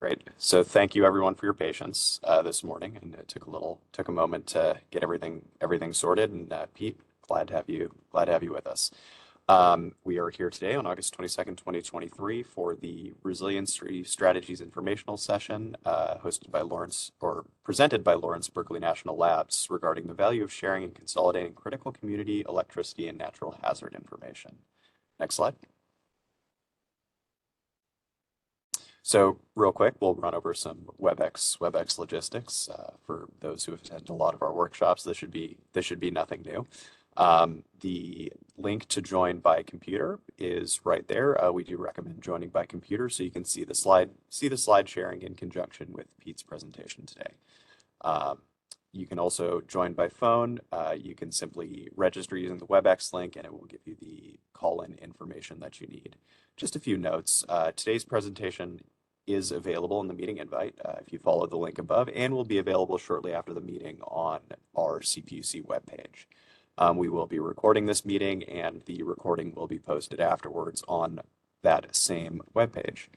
Great. So thank you everyone for your patience this morning, and it took a moment to get everything sorted. And Pete, glad to have you with us. We are here today on August 22nd, 2023, for the Resiliency Strategies Informational session hosted by Lawrence or presented by Lawrence Berkeley National Labs regarding the value of sharing and consolidating critical community, electricity, and natural hazard information. Next slide. So real quick, we'll run over some WebEx Logistics. For those who have attended a lot of our workshops, this should be nothing new. The link to join by computer is right there. We do recommend joining by computer so you can see the slide sharing in conjunction with Pete's presentation today. You can also join by phone. You can simply register using the WebEx link and it will give you the call-in information that you need. Just a few notes. Today's presentation is available in the meeting invite if you follow the link above, and will be available shortly after the meeting on our CPUC webpage. We will be recording this meeting, and the recording will be posted afterwards on that same webpage.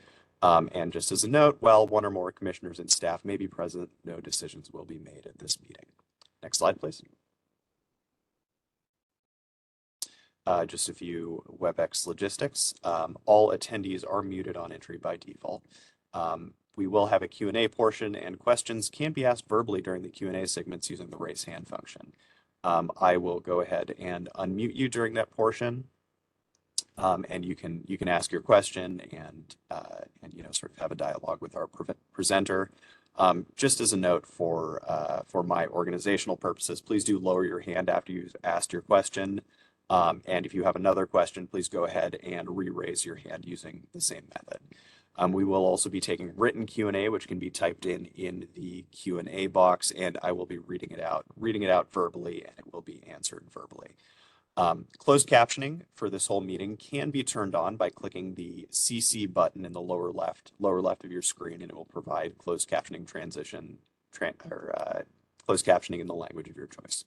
And just as a note, while one or more commissioners and staff may be present, no decisions will be made at this meeting. Next slide, please. Just a few WebEx logistics. All attendees are muted on entry by default. We will have a Q&A portion, and questions can be asked verbally during the Q&A segments using the raise hand function. I will go ahead and unmute you during that portion, and you can ask your question and sort of have a dialogue with our presenter. Just as a note for my organizational purposes, please do lower your hand after you've asked your question. And if you have another question, please go ahead and re-raise your hand using the same method. We will also be taking written Q&A, which can be typed in the Q&A box, and I will be reading it out verbally, and it will be answered verbally. Closed captioning for this whole meeting can be turned on by clicking the CC button in the lower left of your screen, and it will provide closed captioning closed captioning in the language of your choice.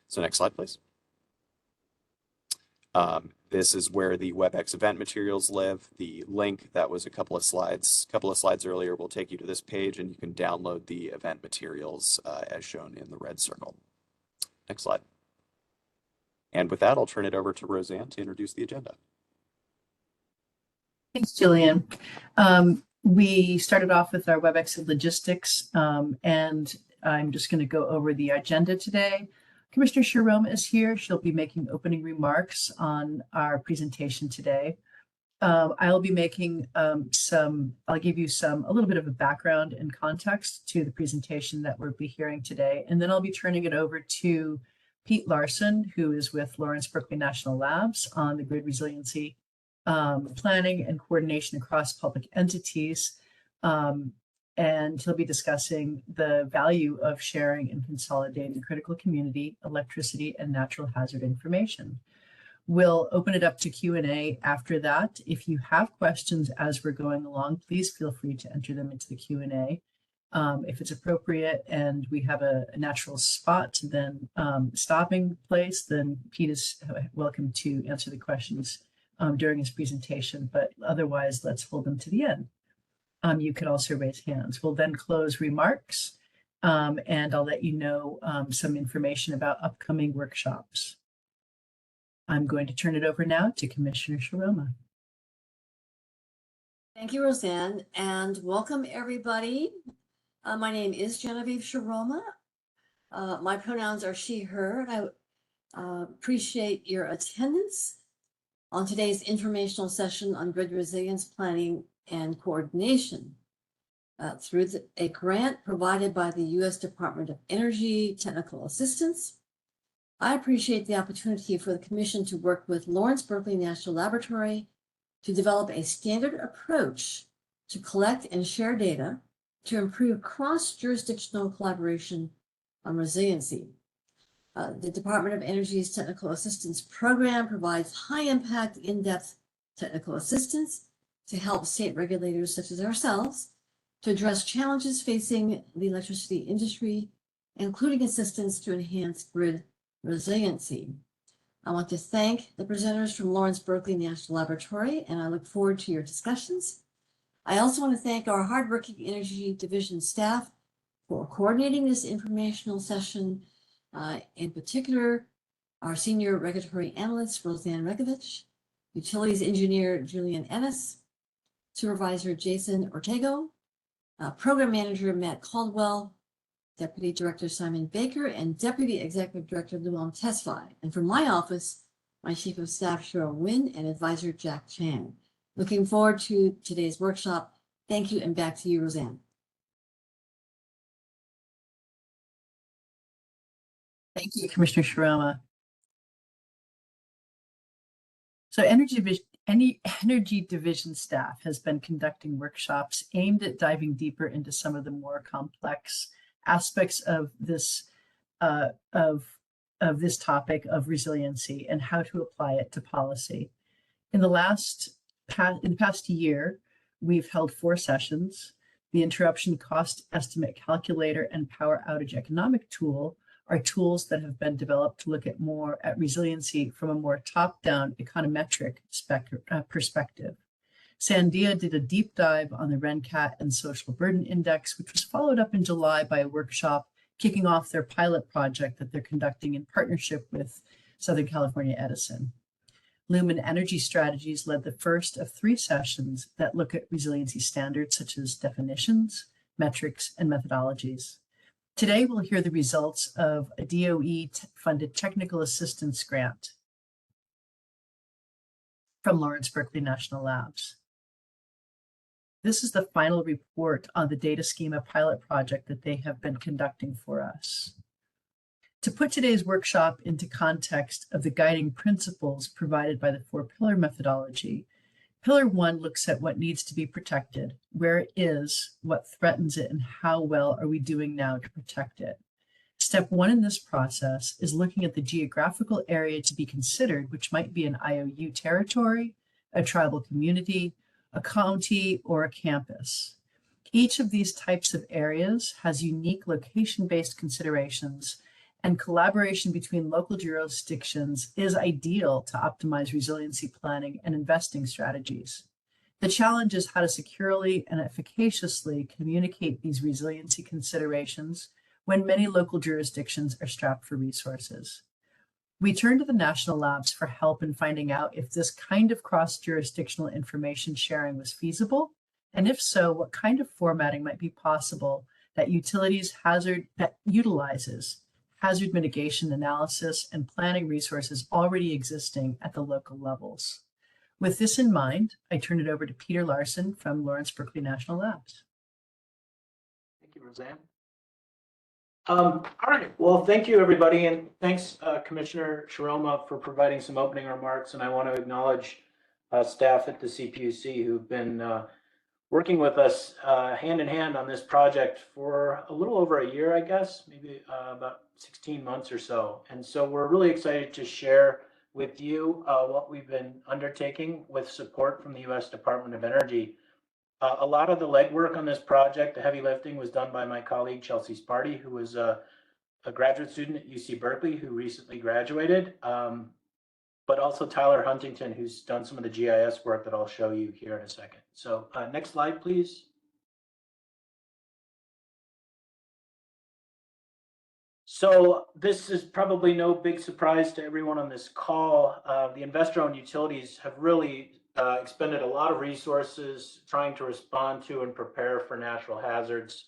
So next slide, please. This is where the WebEx event materials live. The link that was a couple of slides earlier will take you to this page, and you can download the event materials as shown in the red circle. Next slide. And with that, I'll turn it over to Roseanne to introduce the agenda. Thanks, Jillian. We started off with our WebEx logistics, and I'm just going to go over the agenda today. Commissioner Sharoma is here. She'll be making opening remarks on our presentation today. I'll be making I'll give you a little bit of a background and context to the presentation that we'll be hearing today. And then I'll be turning it over to Pete Larson, who is with Lawrence Berkeley National Labs on the grid resiliency planning and coordination across public entities. And he'll be discussing the value of sharing and consolidating critical community, electricity, and natural hazard information. We'll open it up to Q&A after that. If you have questions as we're going along, please feel free to enter them into the Q&A. If it's appropriate and we have a natural spot, then stopping place, then Pete is welcome to answer the questions during his presentation, but otherwise let's hold them to the end. You could also raise hands. We'll then close remarks, and I'll let you know some information about upcoming workshops. I'm going to turn it over now to Commissioner Sharoma. Thank you, Roseanne, and welcome everybody. My name is Genevieve Sharoma. My pronouns are she, her, and I appreciate your attendance on today's informational session on grid resilience planning and coordination through a grant provided by the U.S. Department of Energy Technical Assistance. I appreciate the opportunity for the Commission to work with Lawrence Berkeley National Laboratory to develop a standard approach to collect and share data to improve cross-jurisdictional collaboration on resiliency. The Department of Energy's Technical Assistance Program provides high-impact, in-depth technical assistance to help state regulators such as ourselves to address challenges facing the electricity industry, including assistance to enhance grid resiliency. I want to thank the presenters from Lawrence Berkeley National Laboratory, and I look forward to your discussions. I also want to thank our hardworking Energy Division staff for coordinating this informational session, in particular, our Senior Regulatory Analyst, Roseanne Regovich, Utilities Engineer, Julian Ennis, Supervisor Jason Ortego, Program Manager, Matt Caldwell, Deputy Director Simon Baker, and Deputy Executive Director Luan Tesfaye. And from my office, my Chief of Staff, Cheryl Nguyen, and Advisor Jack Chan. Looking forward to today's workshop. Thank you, and back to you, Roseanne. Thank you, Commissioner Sharoma. So Energy Division staff has been conducting workshops aimed at diving deeper into some of the more complex aspects of this this topic of resiliency and how to apply it to policy. In the past year, we've held 4 sessions. The interruption cost estimate calculator and power outage economic tool are tools that have been developed to look at resiliency from a more top-down econometric perspective. Sandia did a deep dive on the RenCat and Social Burden Index, which was followed up in July by a workshop kicking off their pilot project that they're conducting in partnership with Southern California Edison. Lumen Energy Strategies led the first of 3 sessions that look at resiliency standards such as definitions, metrics, and methodologies. Today, we'll hear the results of a DOE-funded technical assistance grant from Lawrence Berkeley National Labs. This is the final report on the data schema pilot project that they have been conducting for us. To put today's workshop into context of the guiding principles provided by the 4-pillar methodology, Pillar 1 looks at what needs to be protected, where it is, what threatens it, and how well are we doing now to protect it. Step 1 in this process is looking at the geographical area to be considered, which might be an IOU territory, a tribal community, a county, or a campus. Each of these types of areas has unique location-based considerations, and collaboration between local jurisdictions is ideal to optimize resiliency planning and investing strategies. The challenge is how to securely and efficaciously communicate these resiliency considerations when many local jurisdictions are strapped for resources. We turned to the national labs for help in finding out if this kind of cross-jurisdictional information sharing was feasible, and if so, what kind of formatting might be possible that utilizes hazard mitigation analysis and planning resources already existing at the local levels. With this in mind, I turn it over to Peter Larson from Lawrence Berkeley National Labs. Thank you, Roseanne. All right, well, thank you, everybody, and thanks, Commissioner Sharoma, for providing some opening remarks. And I want to acknowledge staff at the CPUC who've been working with us hand in hand on this project for a little over a year, I guess, maybe about 16 months or so. And so we're really excited to share with you what we've been undertaking with support from the U.S. Department of Energy. A lot of the legwork on this project, the heavy lifting, was done by my colleague Chelsea Sparty, who was a graduate student at UC Berkeley who recently graduated, but also Tyler Huntington, who's done some of the GIS work that I'll show you here in a second. So next slide, please. So this is probably no big surprise to everyone on this call. The investor-owned utilities have really expended a lot of resources trying to respond to and prepare for natural hazards.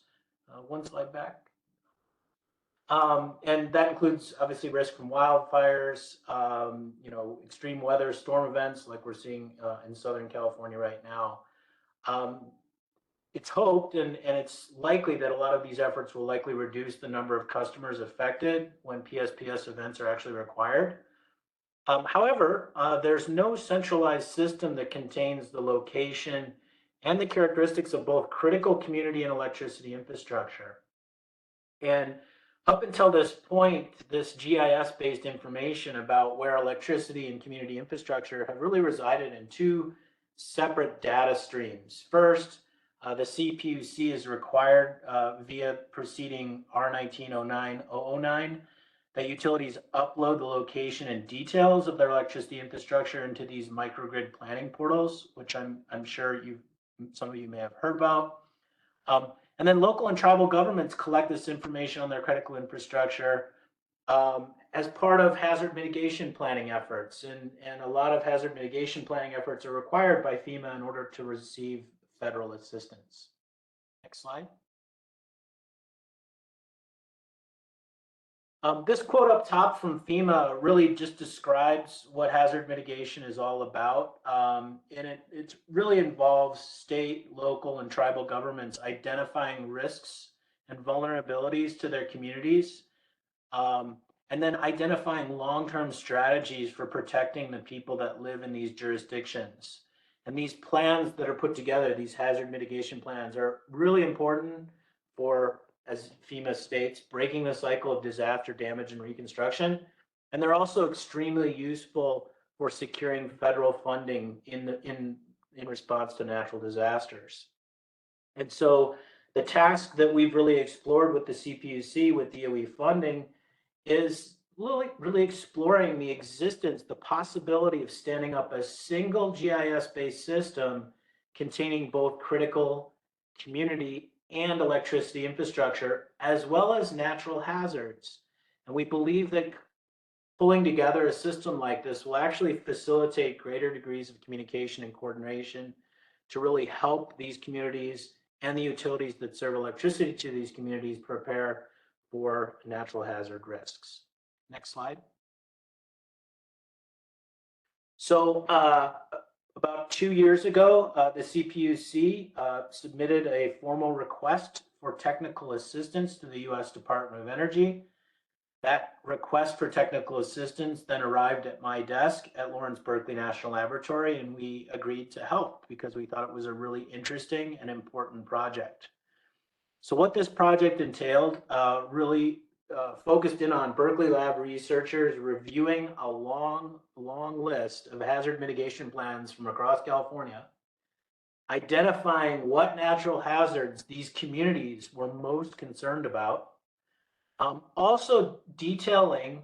One slide back. And that includes obviously risk from wildfires, extreme weather, storm events like we're seeing in Southern California right now. It's hoped and it's likely that a lot of these efforts will likely reduce the number of customers affected when PSPS events are actually required. However, there's no centralized system that contains the location and the characteristics of both critical community and electricity infrastructure. And up until this point, this GIS-based information about where electricity and community infrastructure have really resided in 2 separate data streams. First, the CPUC is required via proceeding R1909-009 that utilities upload the location and details of their electricity infrastructure into these microgrid planning portals, which I'm sure some of you may have heard about. And then local and tribal governments collect this information on their critical infrastructure as part of hazard mitigation planning efforts. And a lot of hazard mitigation planning efforts are required by FEMA in order to receive federal assistance. Next slide. This quote up top from FEMA really just describes what hazard mitigation is all about. And it really involves state, local, and tribal governments identifying risks and vulnerabilities to their communities, and then identifying long-term strategies for protecting the people that live in these jurisdictions. And these plans that are put together, these hazard mitigation plans, are really important for, as FEMA states, breaking the cycle of disaster damage and reconstruction. And they're also extremely useful for securing federal funding in response to natural disasters. And so the task that we've really explored with the CPUC, with DOE funding, is really exploring the existence, the possibility of standing up a single GIS-based system containing both critical community and electricity infrastructure, as well as natural hazards. And we believe that pulling together a system like this will actually facilitate greater degrees of communication and coordination to really help these communities and the utilities that serve electricity to these communities prepare for natural hazard risks. Next slide. So about 2 years ago, the CPUC submitted a formal request for technical assistance to the U.S. Department of Energy. That request for technical assistance then arrived at my desk at Lawrence Berkeley National Laboratory, and we agreed to help because we thought it was a really interesting and important project. So what this project entailed really focused in on Berkeley lab researchers reviewing a long list of hazard mitigation plans from across California, identifying what natural hazards these communities were most concerned about, also detailing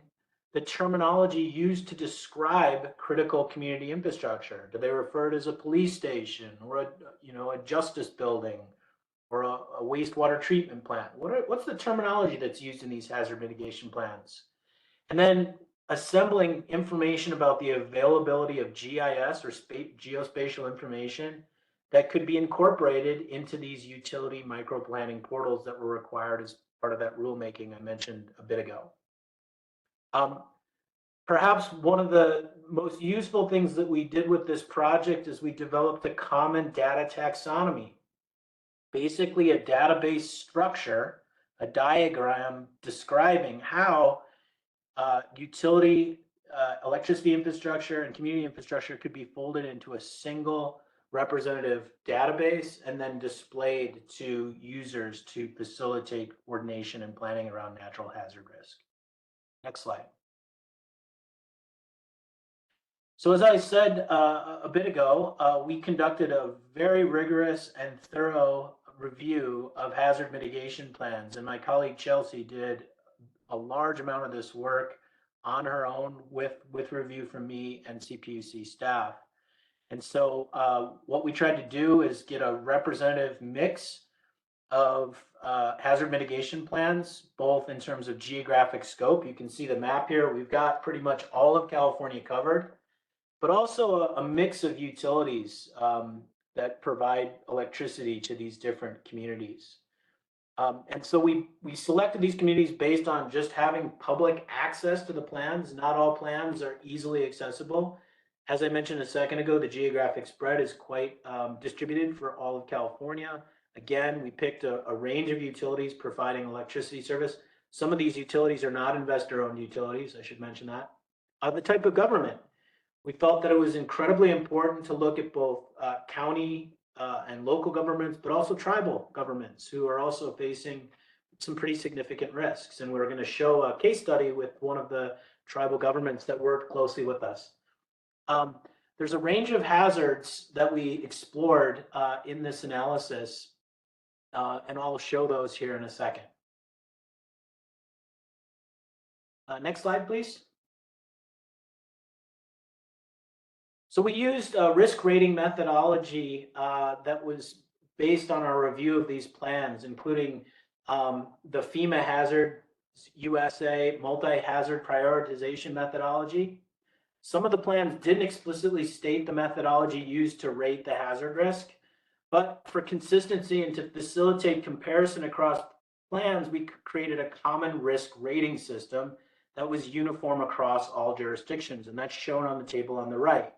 the terminology used to describe critical community infrastructure. Do they refer to it as a police station or a justice building or a wastewater treatment plant? What's the terminology that's used in these hazard mitigation plans? And then assembling information about the availability of GIS or geospatial information that could be incorporated into these utility microplanning portals that were required as part of that rulemaking I mentioned a bit ago. Perhaps one of the most useful things that we did with this project is we developed a common data taxonomy. Basically a database structure, a diagram describing how utility, electricity infrastructure and community infrastructure could be folded into a single representative database and then displayed to users to facilitate coordination and planning around natural hazard risk. Next slide. So as I said a bit ago, we conducted a very rigorous and thorough review of hazard mitigation plans, and my colleague Chelsea did a large amount of this work on her own with review from me and CPUC staff. And so what we tried to do is get a representative mix of hazard mitigation plans, both in terms of geographic scope. You can see the map here. We've got pretty much all of California covered, but also a mix of utilities that provide electricity to these different communities. And so we selected these communities based on just having public access to the plans. Not all plans are easily accessible. As I mentioned a second ago, the geographic spread is quite distributed for all of California. Again, we picked a range of utilities providing electricity service. Some of these utilities are not investor-owned utilities, I should mention that. The type of government. We felt that it was incredibly important to look at both county and local governments, but also tribal governments who are also facing some pretty significant risks. And we're going to show a case study with one of the tribal governments that worked closely with us. There's a range of hazards that we explored in this analysis, and I'll show those here in a second. Next slide, please. So we used a risk rating methodology that was based on our review of these plans, including the FEMA Hazard USA multi-hazard prioritization methodology. Some of the plans didn't explicitly state the methodology used to rate the hazard risk, but for consistency and to facilitate comparison across plans, we created a common risk rating system that was uniform across all jurisdictions, and that's shown on the table on the right.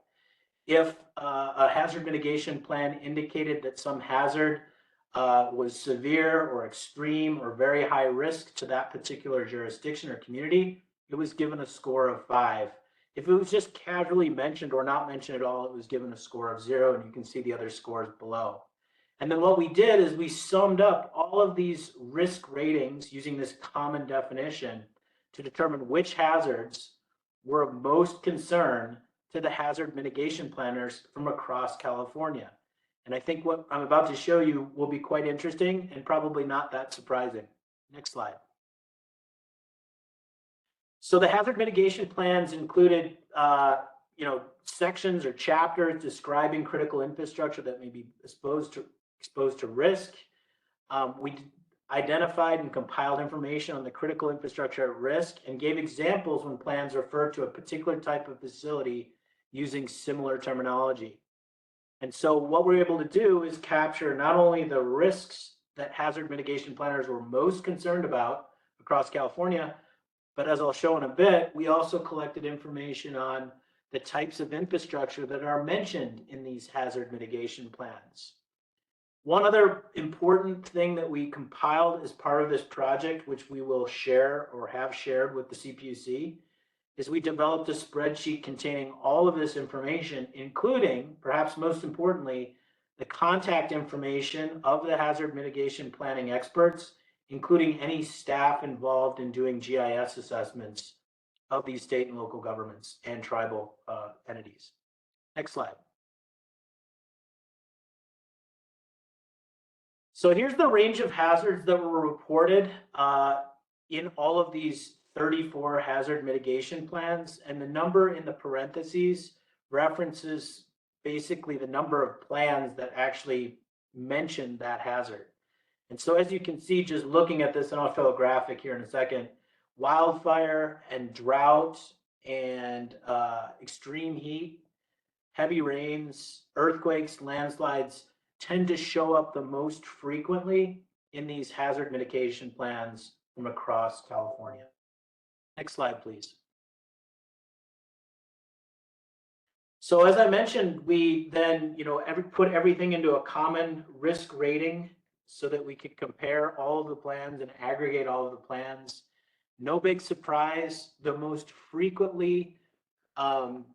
If a hazard mitigation plan indicated that some hazard was severe or extreme or very high risk to that particular jurisdiction or community, it was given a score of 5. If it was just casually mentioned or not mentioned at all, it was given a score of 0, and you can see the other scores below. And then what we did is we summed up all of these risk ratings using this common definition to determine which hazards were of most concern to the hazard mitigation planners from across California. And I think what I'm about to show you will be quite interesting and probably not that surprising. Next slide. So the hazard mitigation plans included, sections or chapters describing critical infrastructure that may be exposed to risk. We identified and compiled information on the critical infrastructure at risk and gave examples when plans referred to a particular type of facility using similar terminology. And so what we're able to do is capture not only the risks that hazard mitigation planners were most concerned about across California, but as I'll show in a bit, we also collected information on the types of infrastructure that are mentioned in these hazard mitigation plans. One other important thing that we compiled as part of this project, which we will share or have shared with the CPUC, is we developed a spreadsheet containing all of this information, including, perhaps most importantly, the contact information of the hazard mitigation planning experts, including any staff involved in doing GIS assessments of these state and local governments and tribal entities. Next slide. So here's the range of hazards that were reported in all of these 34 hazard mitigation plans, and the number in the parentheses references basically the number of plans that actually mention that hazard. And so as you can see, just looking at this, and I'll show a graphic here in a second, wildfire and drought and extreme heat, heavy rains, earthquakes, landslides tend to show up the most frequently in these hazard mitigation plans from across California. Next slide, please. So as I mentioned, we then put everything into a common risk rating so that we could compare all of the plans and aggregate all of the plans. No big surprise, the most frequently highest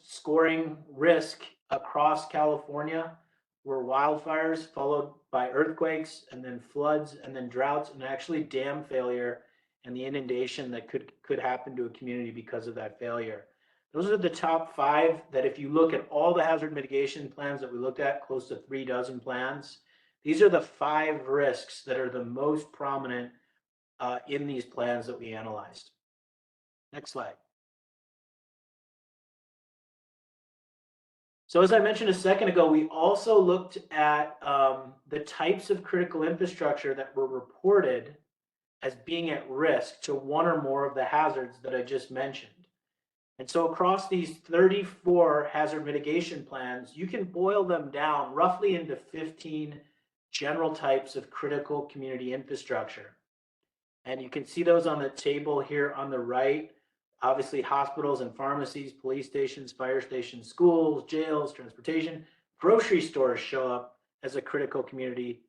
scoring risk across California were wildfires, followed by earthquakes, and then floods, and then droughts, and actually dam failure and the inundation that could happen to a community because of that failure. Those are the top 5 that if you look at all the hazard mitigation plans that we looked at, close to 36 plans, these are the 5 risks that are the most prominent in these plans that we analyzed. Next slide. So as I mentioned a second ago, we also looked at the types of critical infrastructure that were reported as being at risk to one or more of the hazards that I just mentioned. And so across these 34 hazard mitigation plans, you can boil them down roughly into 15 general types of critical community infrastructure. And you can see those on the table here on the right. Obviously, hospitals and pharmacies, police stations, fire stations, schools, jails, transportation, grocery stores show up as a critical community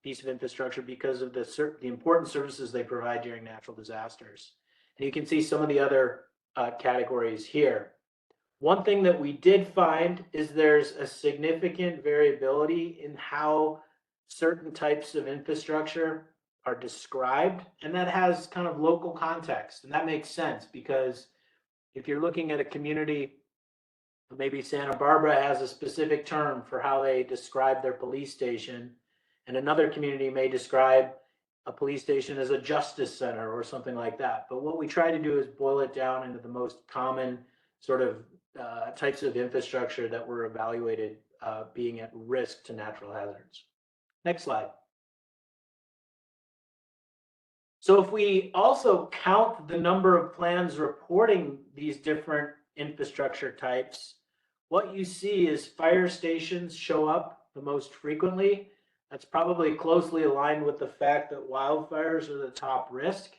piece of infrastructure because of the important services they provide during natural disasters. And you can see some of the other categories here. One thing that we did find is there's a significant variability in how certain types of infrastructure are described, and that has kind of local context. And that makes sense because if you're looking at a community, maybe Santa Barbara has a specific term for how they describe their police station, and another community may describe a police station as a justice center or something like that. But what we try to do is boil it down into the most common sort of types of infrastructure that were evaluated being at risk to natural hazards. Next slide. So if we also count the number of plans reporting these different infrastructure types, what you see is fire stations show up the most frequently. That's probably closely aligned with the fact that wildfires are the top risk.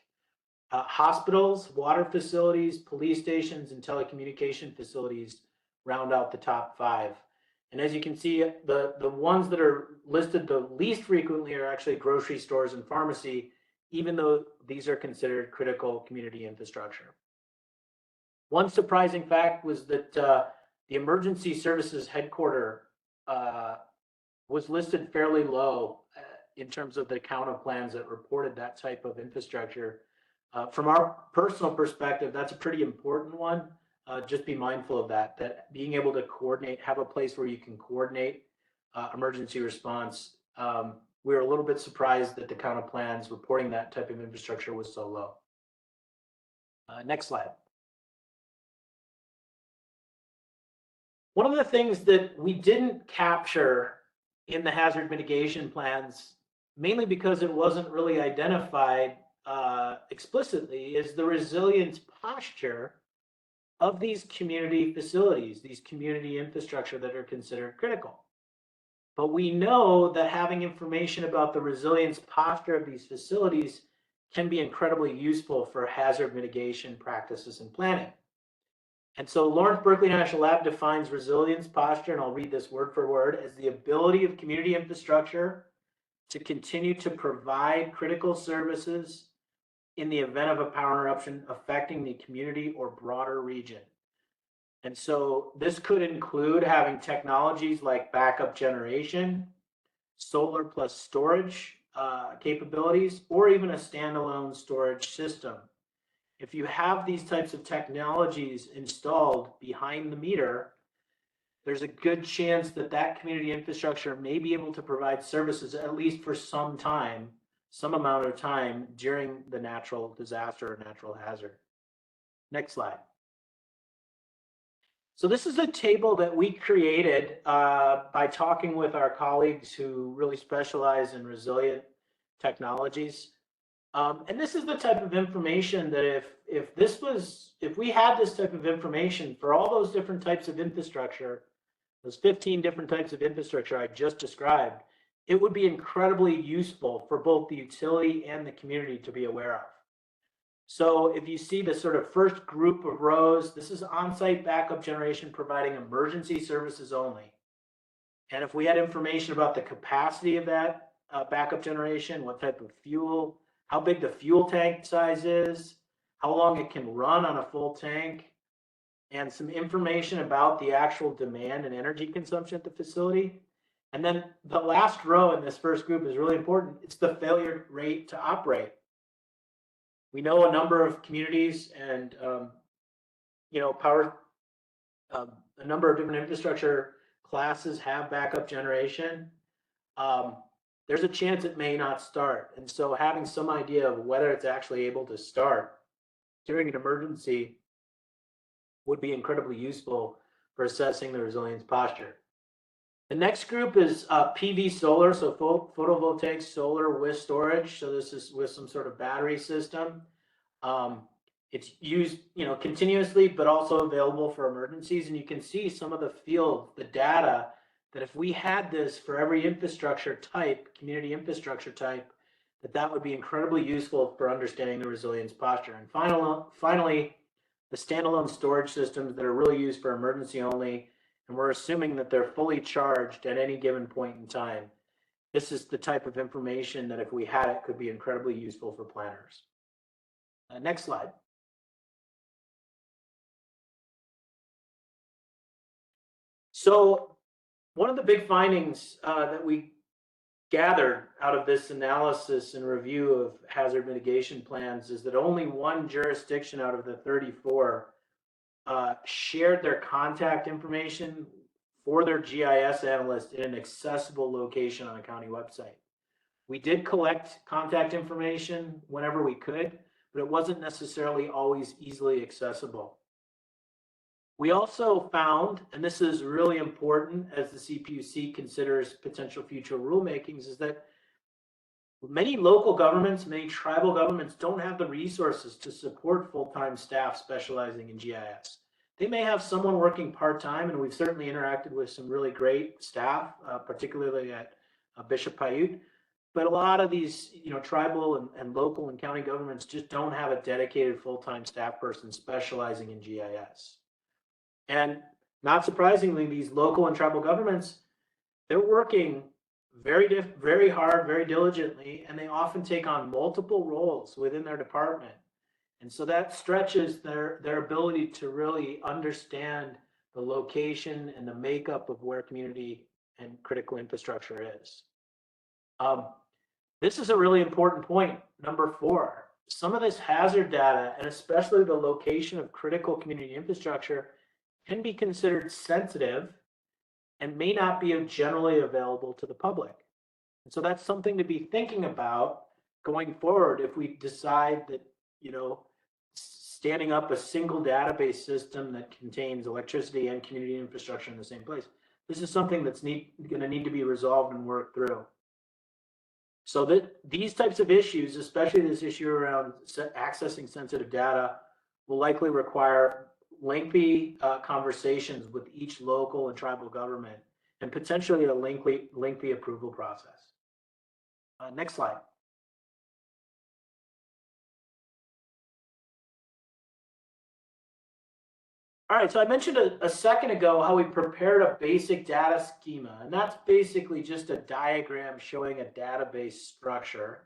Hospitals, water facilities, police stations, and telecommunication facilities round out the top 5. And as you can see, the ones that are listed the least frequently are actually grocery stores and pharmacy, even though these are considered critical community infrastructure. One surprising fact was that the emergency services headquarters was listed fairly low in terms of the count of plans that reported that type of infrastructure. From our personal perspective, that's a pretty important one. Just be mindful of that being able to coordinate, have a place where you can coordinate emergency response. We were a little bit surprised that the count of plans reporting that type of infrastructure was so low. Next slide. One of the things that we didn't capture in the hazard mitigation plans, mainly because it wasn't really identified explicitly, is the resilience posture of these community facilities, these community infrastructure that are considered critical. But we know that having information about the resilience posture of these facilities can be incredibly useful for hazard mitigation practices and planning. And so Lawrence Berkeley National Lab defines resilience posture, and I'll read this word for word, as the ability of community infrastructure to continue to provide critical services in the event of a power interruption affecting the community or broader region. And so this could include having technologies like backup generation, solar plus storage capabilities, or even a standalone storage system. If you have these types of technologies installed behind the meter, there's a good chance that that community infrastructure may be able to provide services at least for some time, some amount of time during the natural disaster or natural hazard. Next slide. So this is a table that we created by talking with our colleagues who really specialize in resilient technologies. And this is the type of information that if we had this type of information for all those different types of infrastructure, those 15 different types of infrastructure I just described, it would be incredibly useful for both the utility and the community to be aware of. So if you see the sort of first group of rows, this is on-site backup generation providing emergency services only. And if we had information about the capacity of that backup generation, what type of fuel, how big the fuel tank size is, how long it can run on a full tank, and some information about the actual demand and energy consumption at the facility. And then the last row in this first group is really important. It's the failure rate to operate. We know a number of communities and a number of different infrastructure classes have backup generation. There's a chance it may not start. And so having some idea of whether it's actually able to start during an emergency would be incredibly useful for assessing the resilience posture. The next group is PV solar, so photovoltaic solar with storage. So this is with some sort of battery system. It's used, continuously, but also available for emergencies. And you can see some of the data that if we had this for every infrastructure type, community infrastructure type, that would be incredibly useful for understanding the resilience posture. And finally, the standalone storage systems that are really used for emergency only, and we're assuming that they're fully charged at any given point in time. This is the type of information that if we had it could be incredibly useful for planners. Next slide. So one of the big findings that we gathered out of this analysis and review of hazard mitigation plans is that only one jurisdiction out of the 34 shared their contact information for their GIS analyst in an accessible location on a county website. We did collect contact information whenever we could, but it wasn't necessarily always easily accessible. We also found, and this is really important as the CPUC considers potential future rulemakings, is that many local governments, many tribal governments don't have the resources to support full-time staff specializing in GIS. They may have someone working part-time, and we've certainly interacted with some really great staff, particularly at Bishop Paiute. But a lot of these, tribal and local and county governments just don't have a dedicated full-time staff person specializing in GIS. And not surprisingly, these local and tribal governments, they're working very hard, very diligently, and they often take on multiple roles within their department. And so that stretches their ability to really understand the location and the makeup of where community and critical infrastructure is. This is a really important point, number 4. Some of this hazard data, and especially the location of critical community infrastructure, can be considered sensitive and may not be generally available to the public. And so that's something to be thinking about going forward if we decide that, standing up a single database system that contains electricity and community infrastructure in the same place. This is something that's going to need to be resolved and worked through. So that these types of issues, especially this issue around accessing sensitive data, will likely require lengthy conversations with each local and tribal government, and potentially a lengthy approval process. Next slide. All right, so I mentioned a second ago how we prepared a basic data schema, and that's basically just a diagram showing a database structure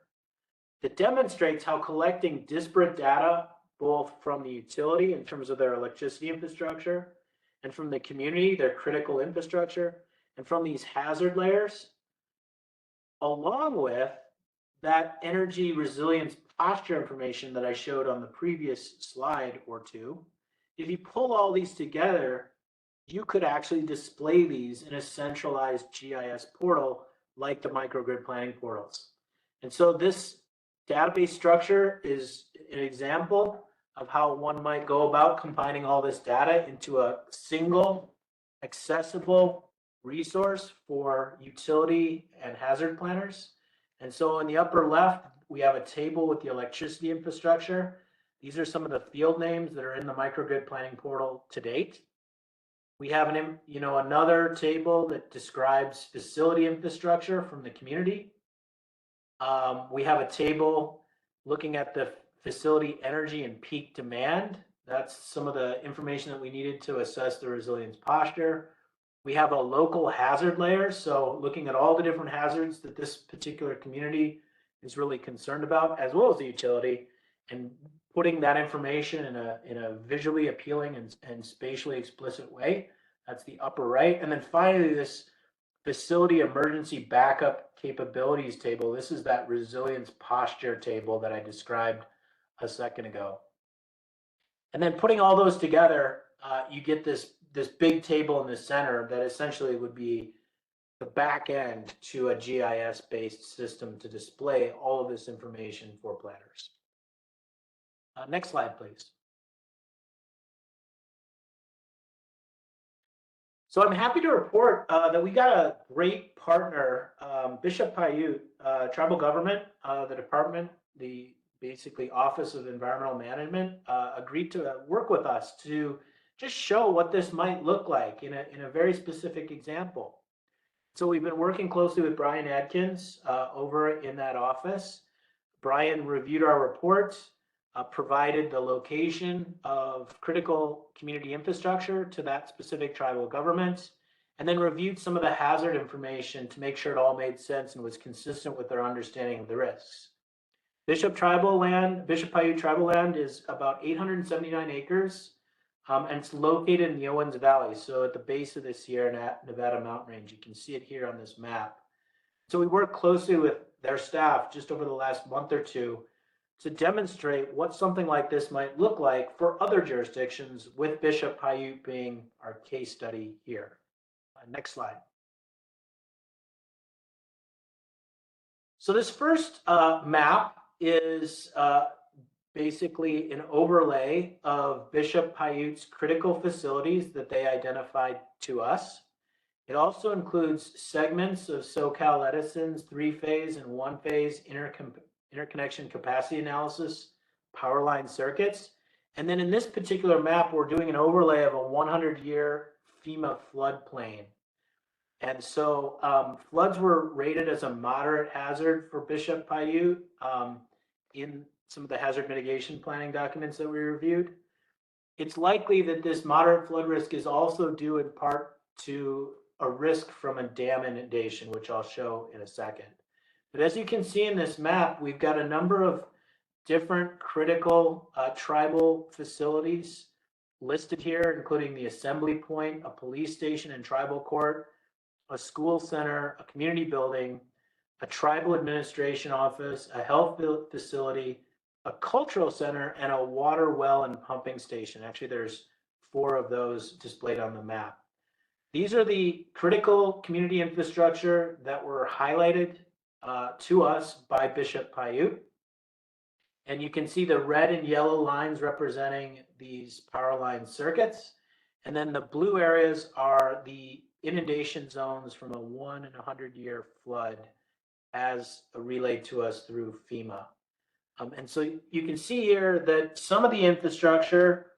that demonstrates how collecting disparate data, both from the utility in terms of their electricity infrastructure, and from the community, their critical infrastructure, and from these hazard layers, along with that energy resilience posture information that I showed on the previous slide or two. If you pull all these together, you could actually display these in a centralized GIS portal like the microgrid planning portals. And so this database structure is an example of how one might go about combining all this data into a single accessible resource for utility and hazard planners. And so in the upper left, we have a table with the electricity infrastructure. These are some of the field names that are in the microgrid planning portal to date. We have another table that describes facility infrastructure from the community. We have a table looking at the facility energy and peak demand. That's some of the information that we needed to assess the resilience posture. We have a local hazard layer, so looking at all the different hazards that this particular community is really concerned about, as well as the utility, and putting that information in a visually appealing and spatially explicit way. That's the upper right. And then finally, this facility emergency backup capabilities table. This is that resilience posture table that I described a second ago. And then putting all those together, you get this big table in the center that essentially would be the back end to a GIS-based system to display all of this information for planners. Next slide, please. So I'm happy to report that we got a great partner, Bishop Paiute tribal government, the department, the basically Office of Environmental Management, agreed to work with us to just show what this might look like in a very specific example. So we've been working closely with Brian Adkins over in that office. Brian reviewed our reports, provided the location of critical community infrastructure to that specific tribal government, and then reviewed some of the hazard information to make sure it all made sense and was consistent with their understanding of the risks. Bishop Paiute tribal land is about 879 acres, and it's located in the Owens Valley, so at the base of the Sierra Nevada mountain range. You can see it here on this map. So we worked closely with their staff just over the last month or two to demonstrate what something like this might look like for other jurisdictions, with Bishop Paiute being our case study here. Next slide. So this first map is basically an overlay of Bishop Paiute's critical facilities that they identified to us. It also includes segments of SoCal Edison's 3-phase and 1-phase interconnection capacity analysis power line circuits. And then in this particular map, we're doing an overlay of a 100-year FEMA floodplain. And so floods were rated as a moderate hazard for Bishop Paiute in some of the hazard mitigation planning documents that we reviewed. It's likely that this moderate flood risk is also due in part to a risk from a dam inundation, which I'll show in a second. But as you can see in this map, we've got a number of different critical tribal facilities listed here, including the assembly point, a police station and tribal court, a school center, a community building, a tribal administration office, a health facility, a cultural center, and a water well and pumping station. Actually, there's 4 of those displayed on the map. These are the critical community infrastructure that were highlighted to us by Bishop Paiute. And you can see the red and yellow lines representing these power line circuits. And then the blue areas are the inundation zones from a 1 in 100-year flood as relayed to us through FEMA. And so you can see here that some of the infrastructure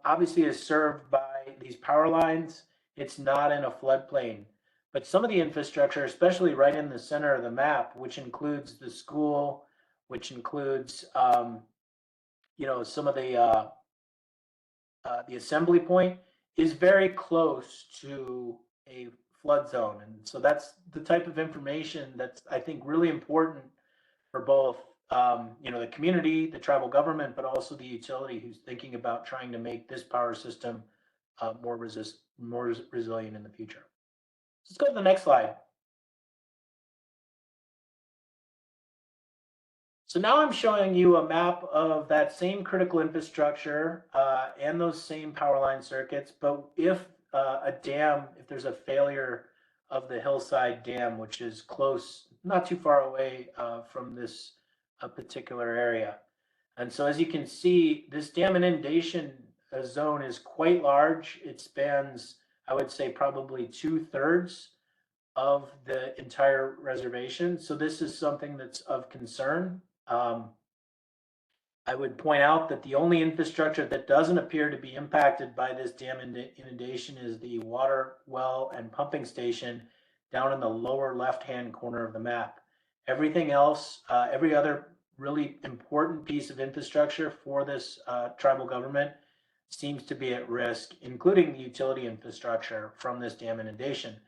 obviously is served by these power lines. It's not in a floodplain, but some of the infrastructure, especially right in the center of the map, which includes the school, which includes some of the assembly point, is very close to a flood zone. And so that's the type of information that's, I think, really important for both the community, the tribal government, but also the utility who's thinking about trying to make this power system more resilient in the future. Let's go to the next slide. So now I'm showing you a map of that same critical infrastructure and those same power line circuits, but if there's a failure of the hillside dam, which is close, not too far away from this particular area. And so as you can see, this dam inundation zone is quite large. It spans, I would say, probably 2/3 of the entire reservation. So this is something that's of concern. I would point out that the only infrastructure that doesn't appear to be impacted by this dam inundation is the water well and pumping station down in the lower left-hand corner of the map. Everything else, every other really important piece of infrastructure for this tribal government seems to be at risk, including the utility infrastructure from this dam inundation.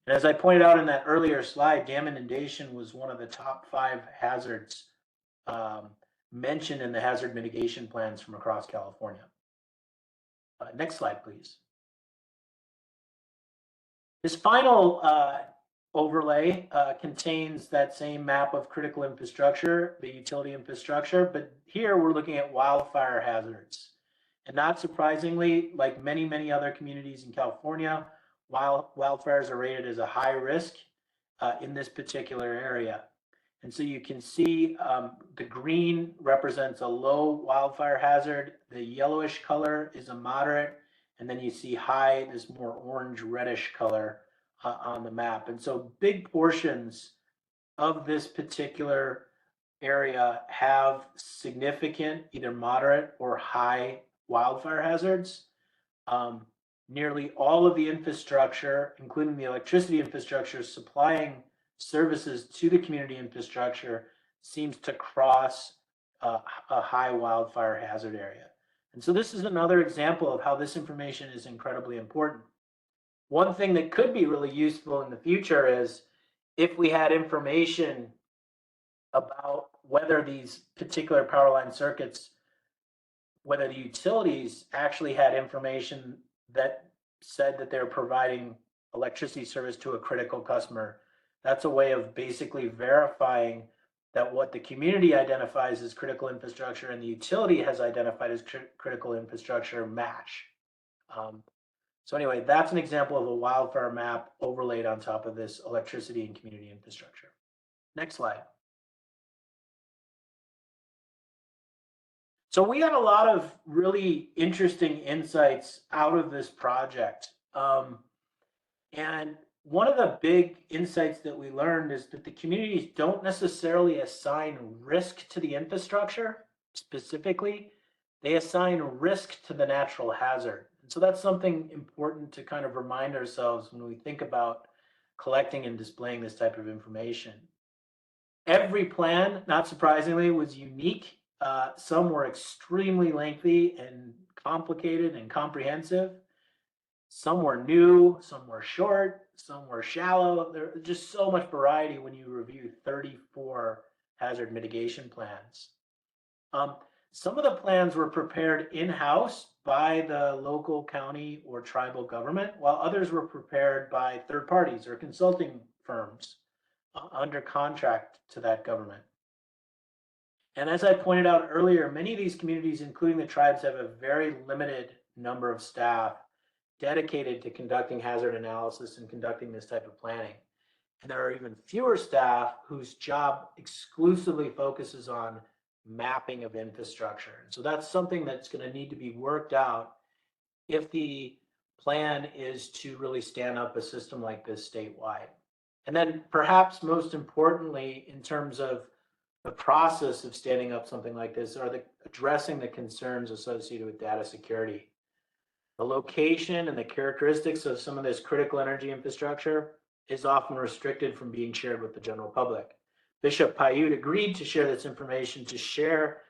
And as I pointed out in that earlier slide, dam inundation was one of the top 5 hazards mentioned in the hazard mitigation plans from across California. Next slide, please. This final overlay contains that same map of critical infrastructure, the utility infrastructure, but here we're looking at wildfire hazards. And not surprisingly, like many, many other communities in California, wildfires are rated as a high risk in this particular area. And so you can see the green represents a low wildfire hazard. The yellowish color is a moderate. And then you see high, this more orange reddish color on the map. And so big portions of this particular area have significant, either moderate or high wildfire hazards. Nearly all of the infrastructure, including the electricity infrastructure supplying services to the community infrastructure, seems to cross a high wildfire hazard area. And so this is another example of how this information is incredibly important. One thing that could be really useful in the future is if we had information about whether these particular power line circuits, whether the utilities actually had information that said that they're providing electricity service to a critical customer. That's a way of basically verifying that what the community identifies as critical infrastructure and the utility has identified as critical infrastructure match. So anyway, that's an example of a wildfire map overlaid on top of this electricity and community infrastructure. Next slide. So we got a lot of really interesting insights out of this project. And one of the big insights that we learned is that the communities don't necessarily assign risk to the infrastructure specifically, they assign risk to the natural hazard. And so that's something important to kind of remind ourselves when we think about collecting and displaying this type of information. Every plan, not surprisingly, was unique. Some were extremely lengthy and complicated and comprehensive. Some were new, some were short, some were shallow. There's just so much variety when you review 34 hazard mitigation plans. Some of the plans were prepared in-house by the local, county, or tribal government, while others were prepared by third parties or consulting firms under contract to that government. And as I pointed out earlier, many of these communities, including the tribes, have a very limited number of staff dedicated to conducting hazard analysis and conducting this type of planning. And there are even fewer staff whose job exclusively focuses on mapping of infrastructure. So that's something that's going to need to be worked out if the plan is to really stand up a system like this statewide. And then perhaps most importantly, in terms of the process of standing up something like this, are addressing the concerns associated with data security. The location and the characteristics of some of this critical energy infrastructure is often restricted from being shared with the general public. Bishop Paiute agreed to share this information to share,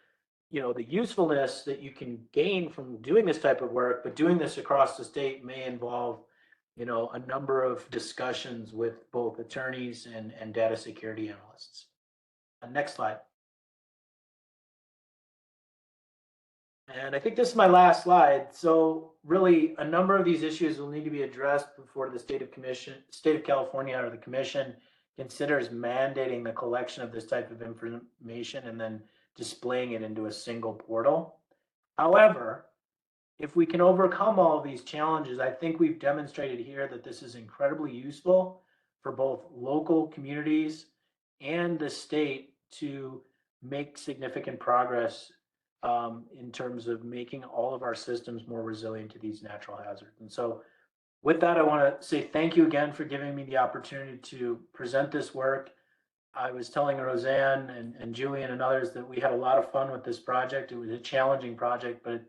the usefulness that you can gain from doing this type of work, but doing this across the state may involve, a number of discussions with both attorneys and data security analysts. Next slide. And I think this is my last slide. So really, a number of these issues will need to be addressed before the state of California or the commission considers mandating the collection of this type of information and then displaying it into a single portal. However, if we can overcome all of these challenges, I think we've demonstrated here that this is incredibly useful for both local communities and the state to make significant progress in terms of making all of our systems more resilient to these natural hazards. And so with that, I want to say thank you again for giving me the opportunity to present this work. I was telling Roseanne and Julian and others that we had a lot of fun with this project. It was a challenging project, but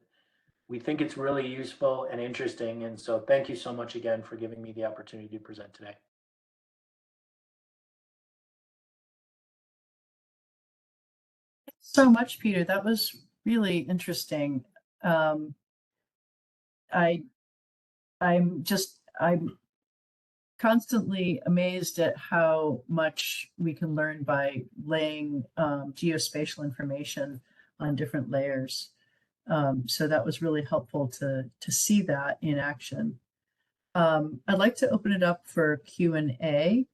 we think it's really useful and interesting. And so thank you so much again for giving me the opportunity to present today. So much, Peter. That was really interesting. I'm constantly amazed at how much we can learn by laying geospatial information on different layers. So that was really helpful to see that in action. I'd like to open it up for Q&A.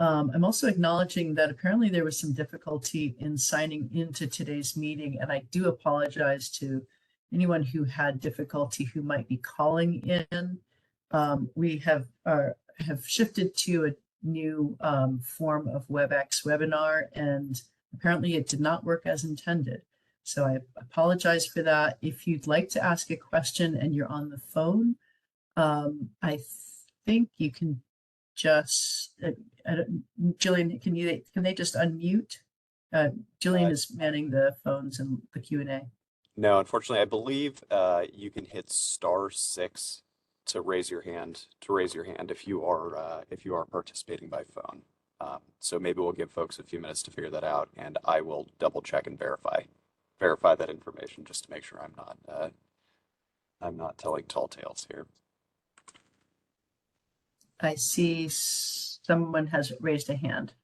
I'm also acknowledging that apparently there was some difficulty in signing into today's meeting, and I do apologize to anyone who had difficulty who might be calling in. We have shifted to a new form of WebEx webinar, and apparently it did not work as intended. So I apologize for that. If you'd like to ask a question and you're on the phone, I think you can just, Jillian, can they just unmute? Jillian is manning the phones and the Q&A. No, unfortunately, I believe you can hit *6 to raise your hand. If you are participating by phone. So maybe we'll give folks a few minutes to figure that out, and I will double check and verify that information just to make sure I'm not telling tall tales here. I see someone has raised a hand.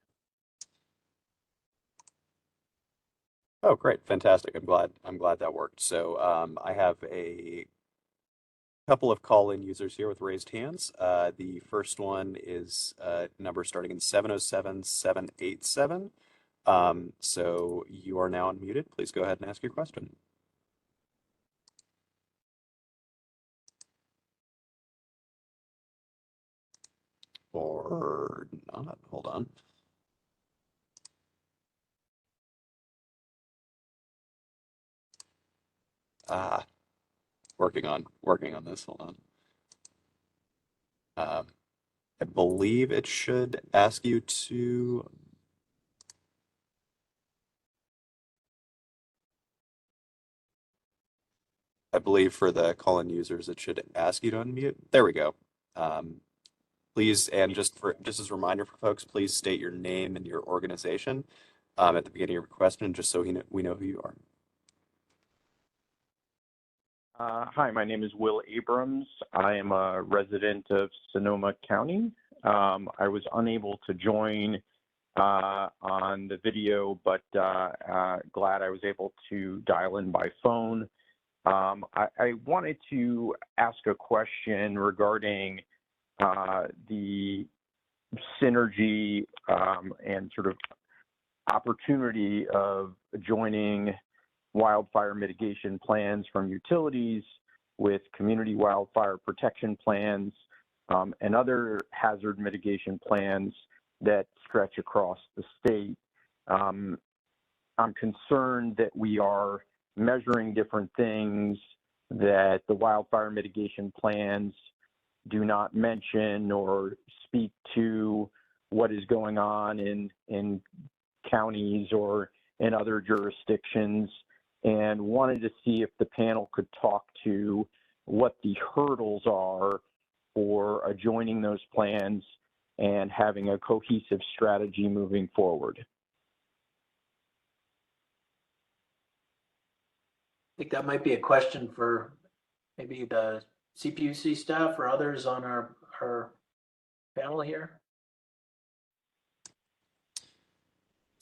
Oh, great. Fantastic. I'm glad that worked. So I have a couple of call-in users here with raised hands. The first one is number starting in 707-787. So you are now unmuted. Please go ahead and ask your question. Or not. Hold on. Working on this. Hold on. I believe it should ask you to. I believe for the Callin users, it should ask you to unmute. There we go. Please, and just as a reminder for folks, please state your name and your organization at the beginning of your question, just so we know who you are. Hi, my name is Will Abrams. I am a resident of Sonoma County. I was unable to join on the video, but glad I was able to dial in by phone. I wanted to ask a question regarding the synergy and sort of opportunity of joining wildfire mitigation plans from utilities with community wildfire protection plans and other hazard mitigation plans that stretch across the state. I'm concerned that we are measuring different things, that the wildfire mitigation plans do not mention or speak to what is going on in counties or in other jurisdictions, and wanted to see if the panel could talk to what the hurdles are for joining those plans and having a cohesive strategy moving forward. I think that might be a question for maybe the CPUC staff or others on our panel here.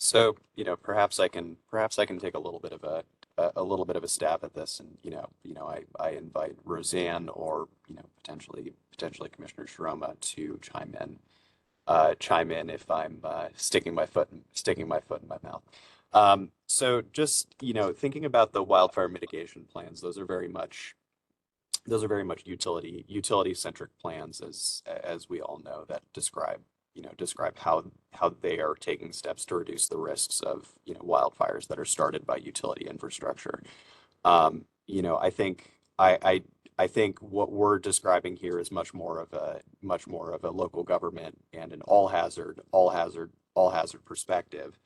So, perhaps I can take a little bit of a stab at this, and I invite Roseanne or potentially Commissioner Sharoma to chime in if I'm sticking my foot in my mouth. So just thinking about the wildfire mitigation plans, those are very much utility centric plans, as we all know, that describe how they are taking steps to reduce the risks of wildfires that are started by utility infrastructure. I think what we're describing here is much more of a local government and an all hazard perspective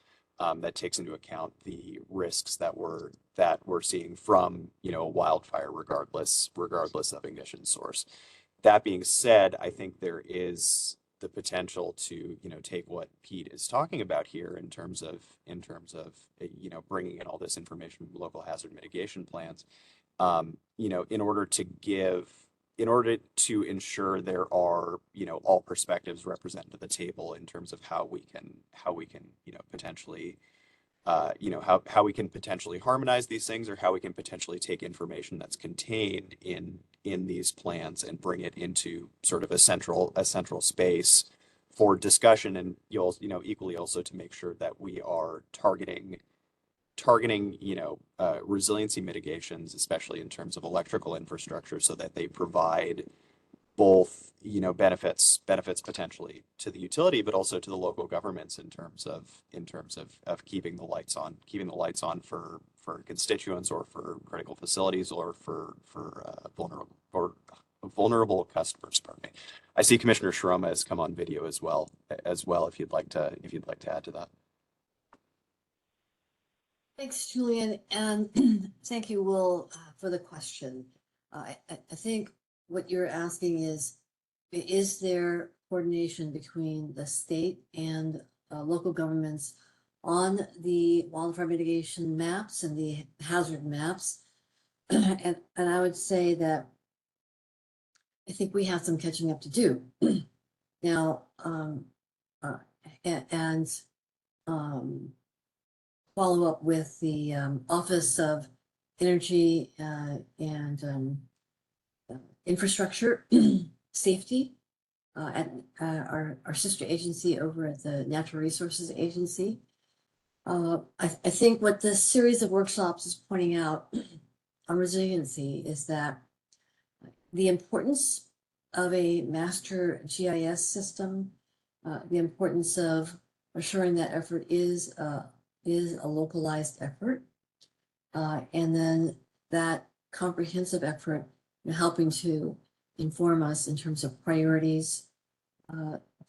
that takes into account the risks that we're seeing from a wildfire, regardless of ignition source. That being said, I think there is the potential to take what Pete is talking about here in terms of bringing in all this information from local hazard mitigation plans, in order to ensure there are all perspectives represented at the table in terms of how we can potentially how we can potentially harmonize these things, or how we can potentially take information that's contained in these plans and bring it into sort of a central space for discussion, and equally also to make sure that we are targeting resiliency mitigations, especially in terms of electrical infrastructure, so that they provide both benefits potentially to the utility, but also to the local governments in terms of keeping the lights on for constituents, or for critical facilities, or for vulnerable customers. Pardon me. I see Commissioner Sharoma has come on video as well. If you'd like to add to that. Thanks, Julian, and thank you, Will, for the question. I think what you're asking is there coordination between the state and local governments on the wildfire mitigation maps and the hazard maps? And I would say that I think we have some catching up to do now, and follow up with the Office of Energy and Infrastructure Safety at our sister agency over at the Natural Resources Agency. I think what this series of workshops is pointing out on resiliency is that the importance of a master GIS system, the importance of assuring that effort is a localized effort, and then that comprehensive effort in helping to inform us in terms of priorities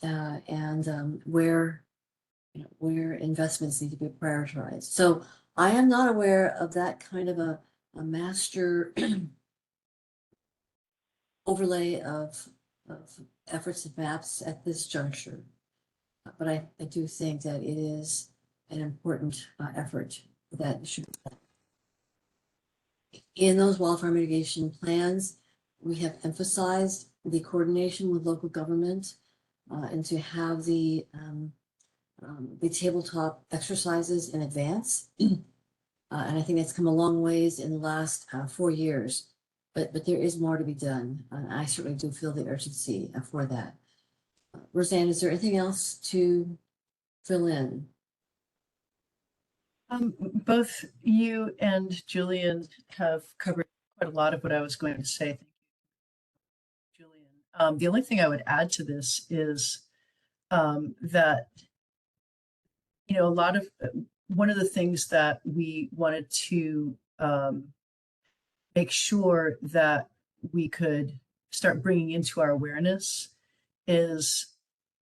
and where investments need to be prioritized. So I am not aware of that kind of a master overlay of efforts and maps at this juncture. But I do think that it is an important effort that should be done. In those wildfire mitigation plans, we have emphasized the coordination with local government and to have the tabletop exercises in advance. And I think that's come a long ways in the last 4 years. But there is more to be done. I certainly do feel the urgency for that. Roseanne, is there anything else to fill in? Both you and Julian have covered quite a lot of what I was going to say. Thank you, Julian. The only thing I would add to this is that, you know, one of the things that we wanted to make sure that we could start bringing into our awareness is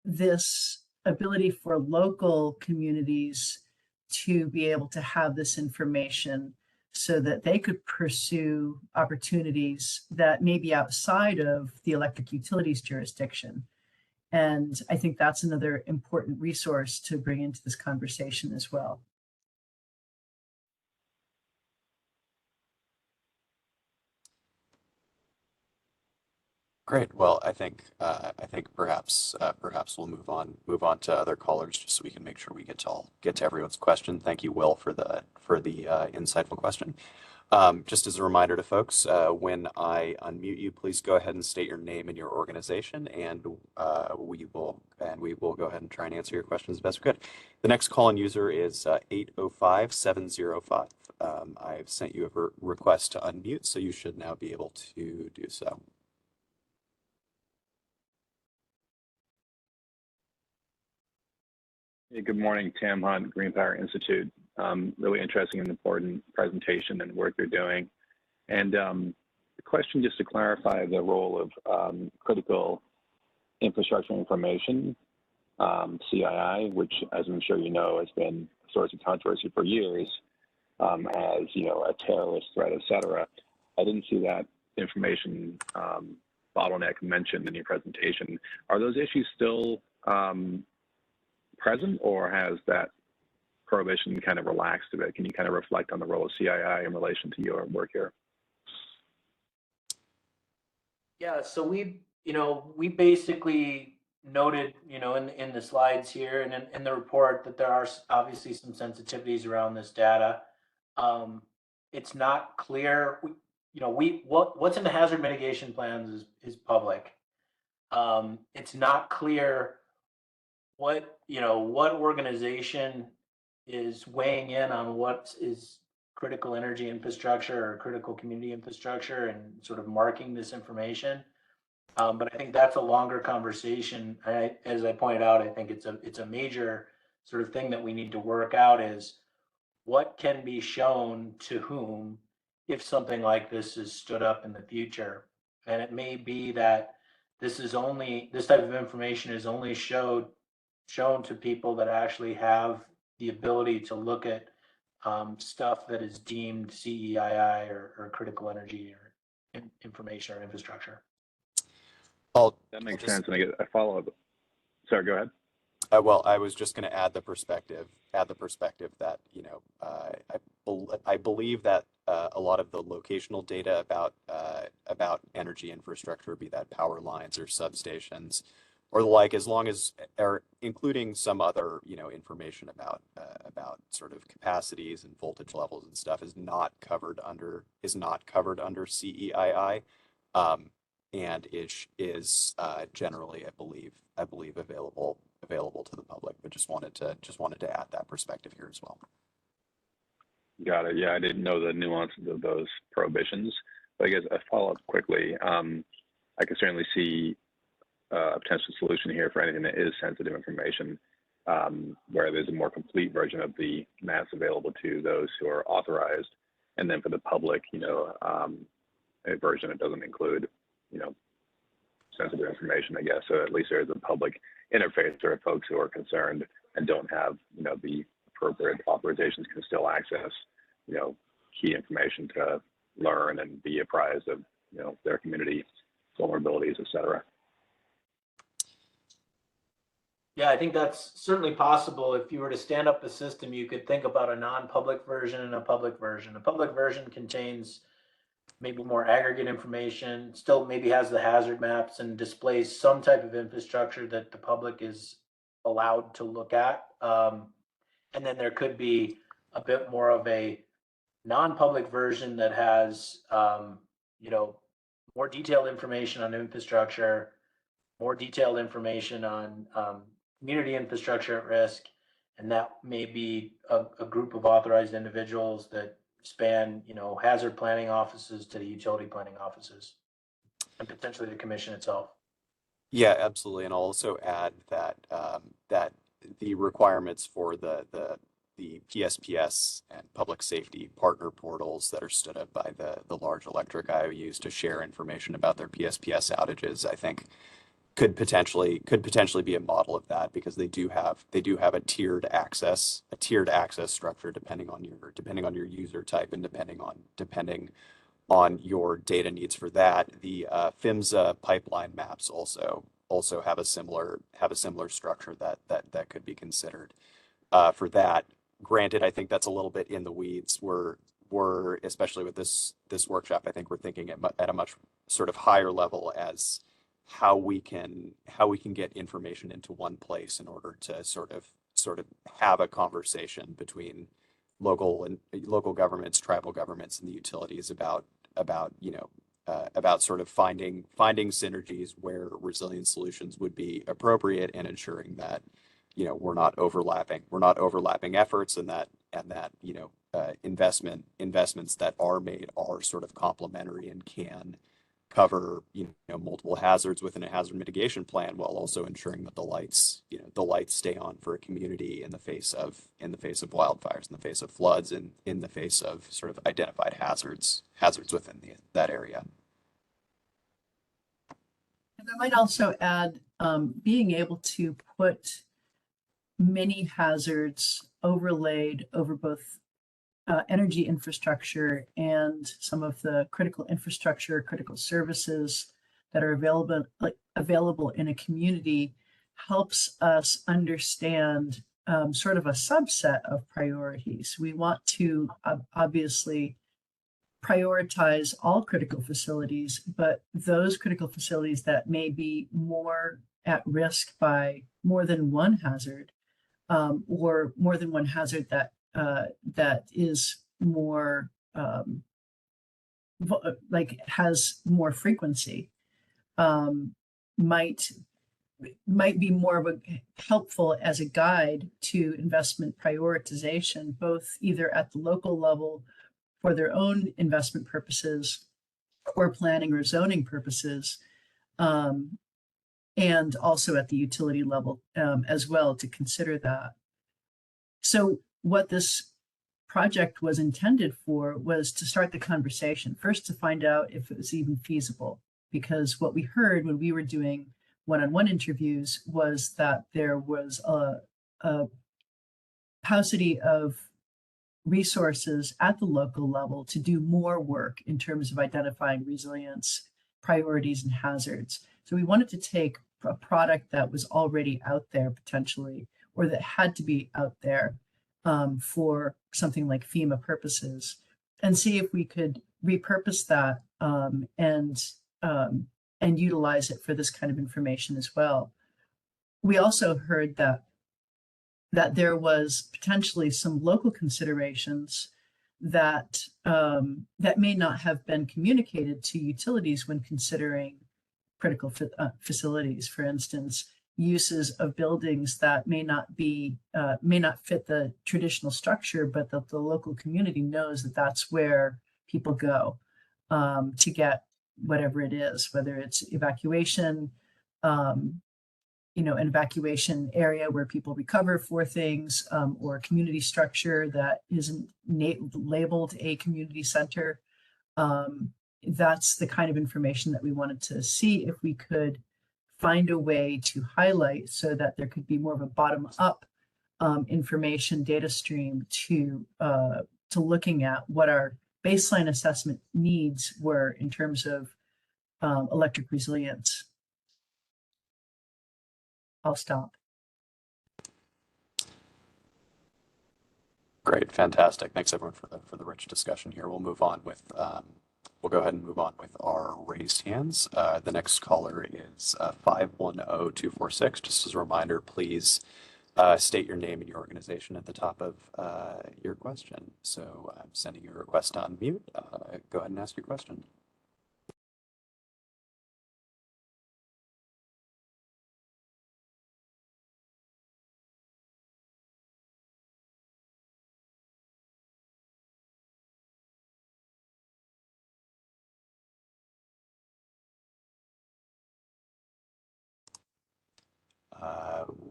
this ability for local communities to be able to have this information so that they could pursue opportunities that may be outside of the electric utilities jurisdiction. And I think that's another important resource to bring into this conversation as well. Great. Well, I think perhaps we'll move on to other callers just so we can make sure we get to everyone's question. Thank you, Will, for the insightful question. Just as a reminder to folks, when I unmute you, please go ahead and state your name and your organization, and we will go ahead and try and answer your questions as best we could. The next call-in user is 805-705. I've sent you a request to unmute, so you should now be able to do so. Hey, good morning, Tam Hunt, Green Power Institute. Really interesting and important presentation and work you're doing. And the question, just to clarify the role of critical infrastructure information, CII, which, as I'm sure you know, has been a source of controversy for years, as you know, a terrorist threat, et cetera. I didn't see that information bottleneck mentioned in your presentation. Are those issues still present, or has that prohibition kind of relaxed a bit? Can you kind of reflect on the role of CII in relation to your work here? Yeah, so we basically noted, in the slides here and in the report that there are obviously some sensitivities around this data. It's not clear, what's in the hazard mitigation plans is public. It's not clear what organization is weighing in on what is critical energy infrastructure or critical community infrastructure and sort of marking this information. But I think that's a longer conversation. As I pointed out, I think it's a major sort of thing that we need to work out is what can be shown to whom if something like this is stood up in the future. And it may be that this type of information is only shown to people that actually have the ability to look at stuff that is deemed CEII or critical energy or information or infrastructure. That makes sense. And I get a follow-up. Sorry, go ahead. Well, I was just going to add the perspective that, I believe that a lot of the locational data about energy infrastructure, be that power lines or substations or the like, as long as, or including some other, information about sort of capacities and voltage levels and stuff, is not covered under CEII, and is generally, I believe available to the public. But just wanted to add that perspective here as well. Got it. Yeah, I didn't know the nuances of those prohibitions. But I guess a follow-up quickly. I can certainly see a potential solution here for anything that is sensitive information, where there's a more complete version of the maps available to those who are authorized. And then for the public, a version that doesn't include, sensitive information, I guess. So at least there's a public interface for folks who are concerned and don't have, the appropriate authorizations can still access, key information to learn and be apprised of, their community vulnerabilities, et cetera. Yeah, I think that's certainly possible. If you were to stand up the system, you could think about a non-public version and a public version. A public version contains maybe more aggregate information, still maybe has the hazard maps and displays some type of infrastructure that the public is allowed to look at. And then there could be a bit more of a non-public version that has, more detailed information on infrastructure, more detailed information on community infrastructure at risk, and that may be a group of authorized individuals that span, hazard planning offices to the utility planning offices, and potentially the commission itself. Yeah, absolutely. And I'll also add that that the requirements for the PSPS and public safety partner portals that are stood up by the large electric IOUs to share information about their PSPS outages, I think could potentially be a model of that, because they do have a tiered access structure depending on your user type and depending on your data needs for that. The PHMSA pipeline maps also have a similar structure that could be considered for that. Granted, I think that's a little bit in the weeds. We're especially with this workshop, I think we're thinking at a much sort of higher level as how we can get information into one place in order to sort of have a conversation between local governments, tribal governments, and the utilities about sort of finding synergies where resilient solutions would be appropriate, and ensuring that we're not overlapping efforts, and that investments that are made are sort of complementary and can cover multiple hazards within a hazard mitigation plan, while also ensuring that the lights stay on for a community in the face of wildfires, in the face of floods, and in the face of sort of identified hazards within that area. And I might also add being able to put many hazards overlaid over both energy infrastructure and some of the critical infrastructure, critical services that are available in a community helps us understand sort of a subset of priorities. We want to obviously prioritize all critical facilities, but those critical facilities that may be more at risk by more than one hazard, or more than one hazard that is more has more frequency, might be more of a helpful as a guide to investment prioritization, both either at the local level for their own investment purposes or planning or zoning purposes, and also at the utility level as well, to consider that. So what this project was intended for was to start the conversation, first to find out if it was even feasible, because what we heard when we were doing one-on-one interviews was that there was a paucity of resources at the local level to do more work in terms of identifying resilience, priorities, and hazards. So we wanted to take a product that was already out there potentially, or that had to be out there for something like FEMA purposes, and see if we could repurpose that and utilize it for this kind of information as well. We also heard that there was potentially some local considerations that may not have been communicated to utilities when considering critical facilities. For instance, uses of buildings that may not fit the traditional structure, but that the local community knows that that's where people go to get whatever it is, whether it's evacuation, an evacuation area where people recover for things, or community structure that isn't labeled a community center. That's the kind of information that we wanted to see if we could find a way to highlight so that there could be more of a bottom-up information data stream to looking at what our baseline assessment needs were in terms of electric resilience. I'll stop. Great, fantastic. Thanks everyone for the rich discussion here. We'll move on with we'll go ahead and move on with our raised hands. The next caller is 510246. Just as a reminder, please state your name and your organization at the top of your question. So I'm sending your request on mute. Go ahead and ask your question.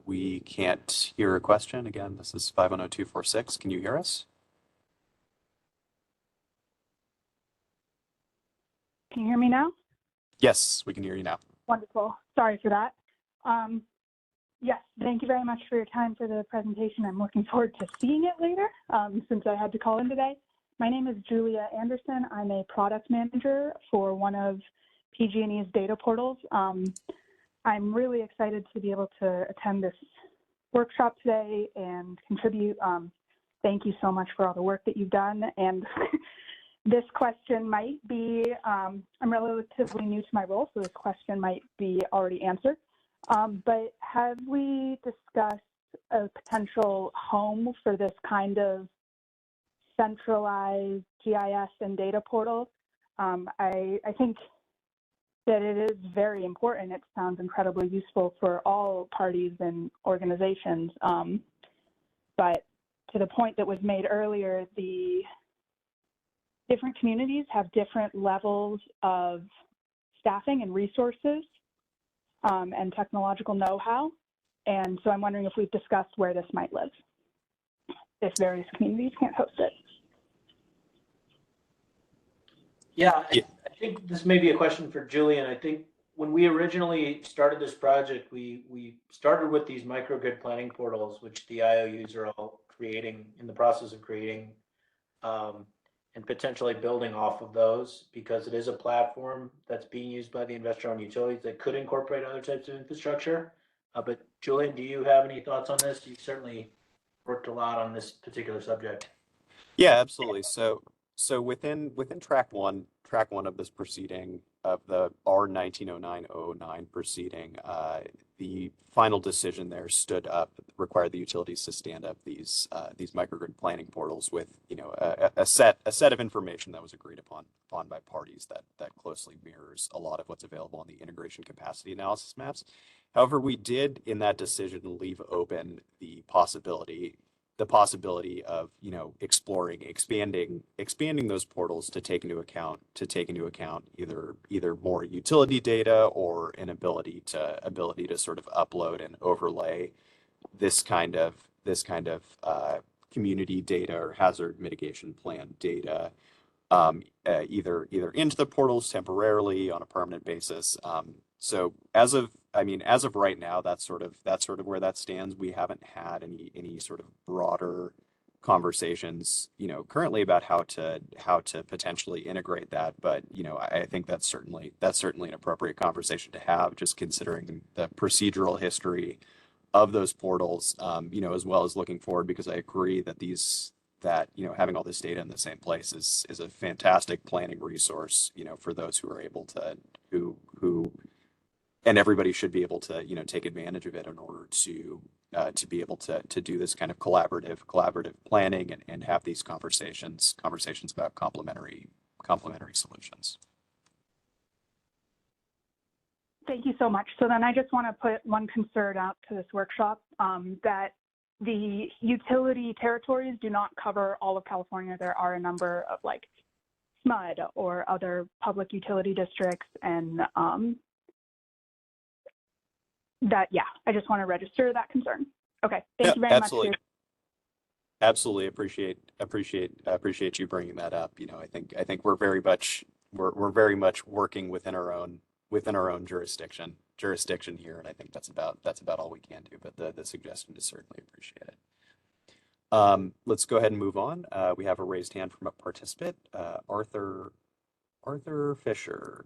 We can't hear a question. Again, this is 510246. Can you hear us? Can you hear me now? Yes, we can hear you now. Wonderful. Sorry for that. Yes, thank you very much for your time for the presentation. I'm looking forward to seeing it later since I had to call in today. My name is Julia Anderson. I'm a product manager for one of PG&E's data portals. I'm really excited to be able to attend this workshop today and contribute. Thank you so much for all the work that you've done. And this question might be, I'm relatively new to my role, so this question might be already answered. But have we discussed a potential home for this kind of centralized GIS and data portal? I think that it is very important. It sounds incredibly useful for all parties and organizations. But to the point that was made earlier, the different communities have different levels of staffing and resources and technological know-how. And so I'm wondering if we've discussed where this might live, if various communities can't host it. Yeah, I think this may be a question for Julian. I think when we originally started this project, we started with these microgrid planning portals, which the IOUs are all creating, in the process of creating, and potentially building off of those, because it is a platform that's being used by the investor-owned utilities that could incorporate other types of infrastructure. But Julian, do you have any thoughts on this? You've certainly worked a lot on this particular subject. Yeah, absolutely. So within track one of this proceeding, of the R190909 proceeding, the final decision there required the utilities to stand up these microgrid planning portals with a set of information that was agreed upon by parties that closely mirrors a lot of what's available on the integration capacity analysis maps. However, we did in that decision leave open the possibility of expanding those portals to take into account either more utility data or an ability to sort of upload and overlay this kind of community data or hazard mitigation plan data either into the portals temporarily on a permanent basis. So as of right now, that's sort of where that stands. We haven't had any sort of broader conversations, currently about how to potentially integrate that. But I think that's certainly an appropriate conversation to have, just considering the procedural history of those portals, as well as looking forward, because I agree that having all this data in the same place is a fantastic planning resource, for those who are able to and everybody should be able to take advantage of it in order to be able to do this kind of collaborative planning and have these conversations about complementary solutions. Thank you so much. So then I just want to put one concern out to this workshop, that the utility territories do not cover all of California. There are a number of like SMUD or other public utility districts and yeah, I just want to register that concern. Okay, thank Yep, you very absolutely. much. Absolutely appreciate you bringing that up. I think we're very much working within our own jurisdiction here, and I think that's about all we can do. But the suggestion is certainly appreciated. Let's go ahead and move on. We have a raised hand from a participant, Arthur Fisher.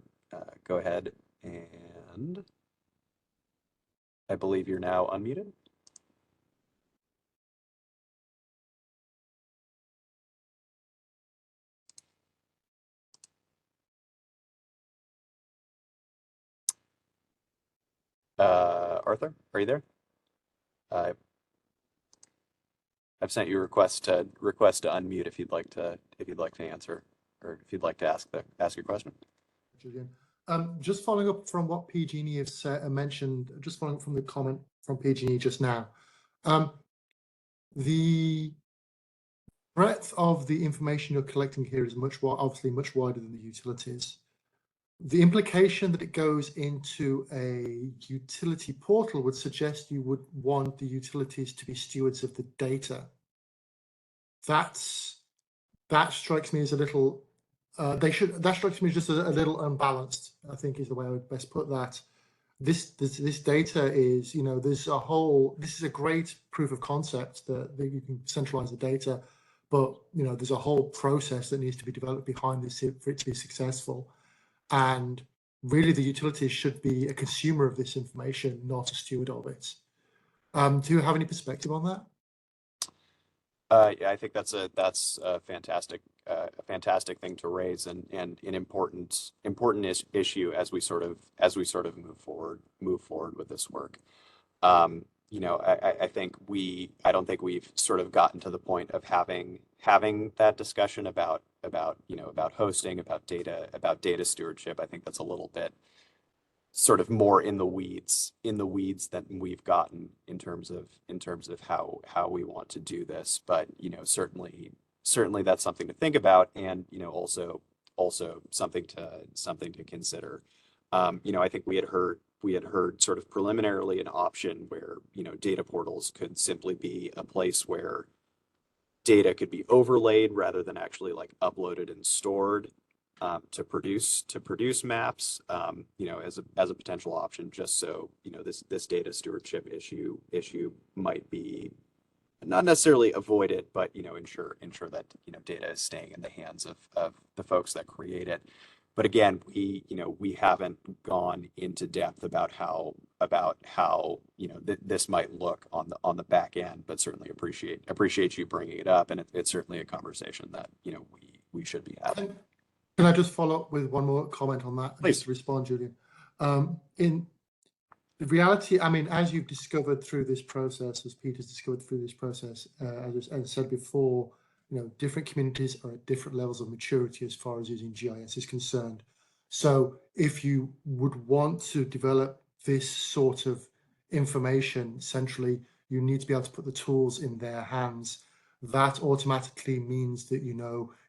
Go ahead, and I believe you're now unmuted. Arthur, are you there? I've sent you a request to unmute if you'd like to answer, or if you'd like to ask your question. Julian, just following up from what PG&E have mentioned, just following up from the comment from PG&E just now, the breadth of the information you're collecting here is obviously much wider than the utilities. The implication that it goes into a utility portal would suggest you would want the utilities to be stewards of the data. That strikes me as a little, that strikes me as just a little unbalanced, I think is the way I would best put that. This data is, this is a great proof of concept that you can centralize the data, but, there's a whole process that needs to be developed behind this for it to be successful. And really, the utilities should be a consumer of this information, not a steward of it. Do you have any perspective on that? Yeah, I think that's a fantastic thing to raise, and an important issue as we sort of move forward with this work. I don't think we've sort of gotten to the point of having that discussion about hosting, about data stewardship. I think that's a little bit sort of more in the weeds than we've gotten in terms of how we want to do this. But certainly that's something to think about, and also something to consider. I think we had heard sort of preliminarily an option where data portals could simply be a place where data could be overlaid rather than actually like uploaded and stored to produce maps, as a potential option, just so this data stewardship issue might be not necessarily avoided, but ensure that data is staying in the hands of the folks that create it. But again, we haven't gone into depth about how this might look on the back end, but certainly appreciate you bringing it up, and it's certainly a conversation that we should be having. Can I just follow up with one more comment on that? Please. Just to respond, Julian. In reality, I mean, as you've discovered through this process, as Peter's discovered through this process, as I said before, different communities are at different levels of maturity as far as using GIS is concerned. So if you would want to develop this sort of information centrally, you need to be able to put the tools in their hands. That automatically means that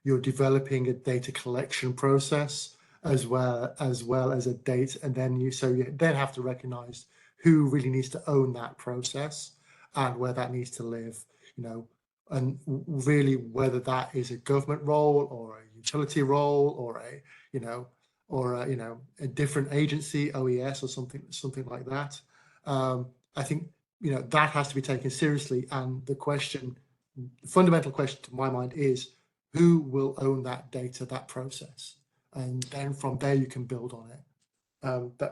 you're developing a data collection process as well as a data, and then you then have to recognize who really needs to own that process and where that needs to live, and really whether that is a government role or a utility role or a different agency, OES or something like that. I think that has to be taken seriously, and the fundamental question to my mind is who will own that data, that process, and then from there you can build on it.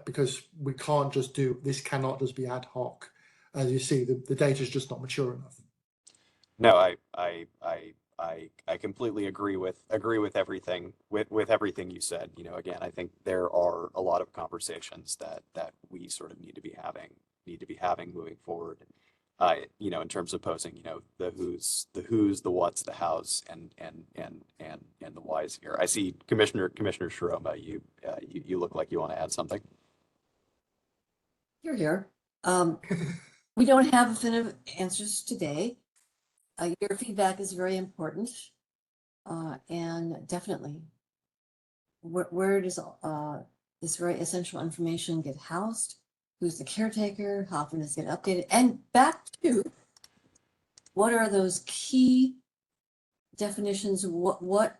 Because we can't just this cannot just be ad hoc. As you see, the data is just not mature enough. No, I completely agree with everything everything you said. Again, I think there are a lot of conversations that we sort of need to be having moving forward. In terms of posing, the who's, the what's, the how's, and the why's here. I see Commissioner Sharoma, you look like you want to add something. You're here. We don't have definitive answers today. Your feedback is very important, and definitely, where does this very essential information get housed? who's the caretaker, how often does it get updated, and back to what are those key definitions? What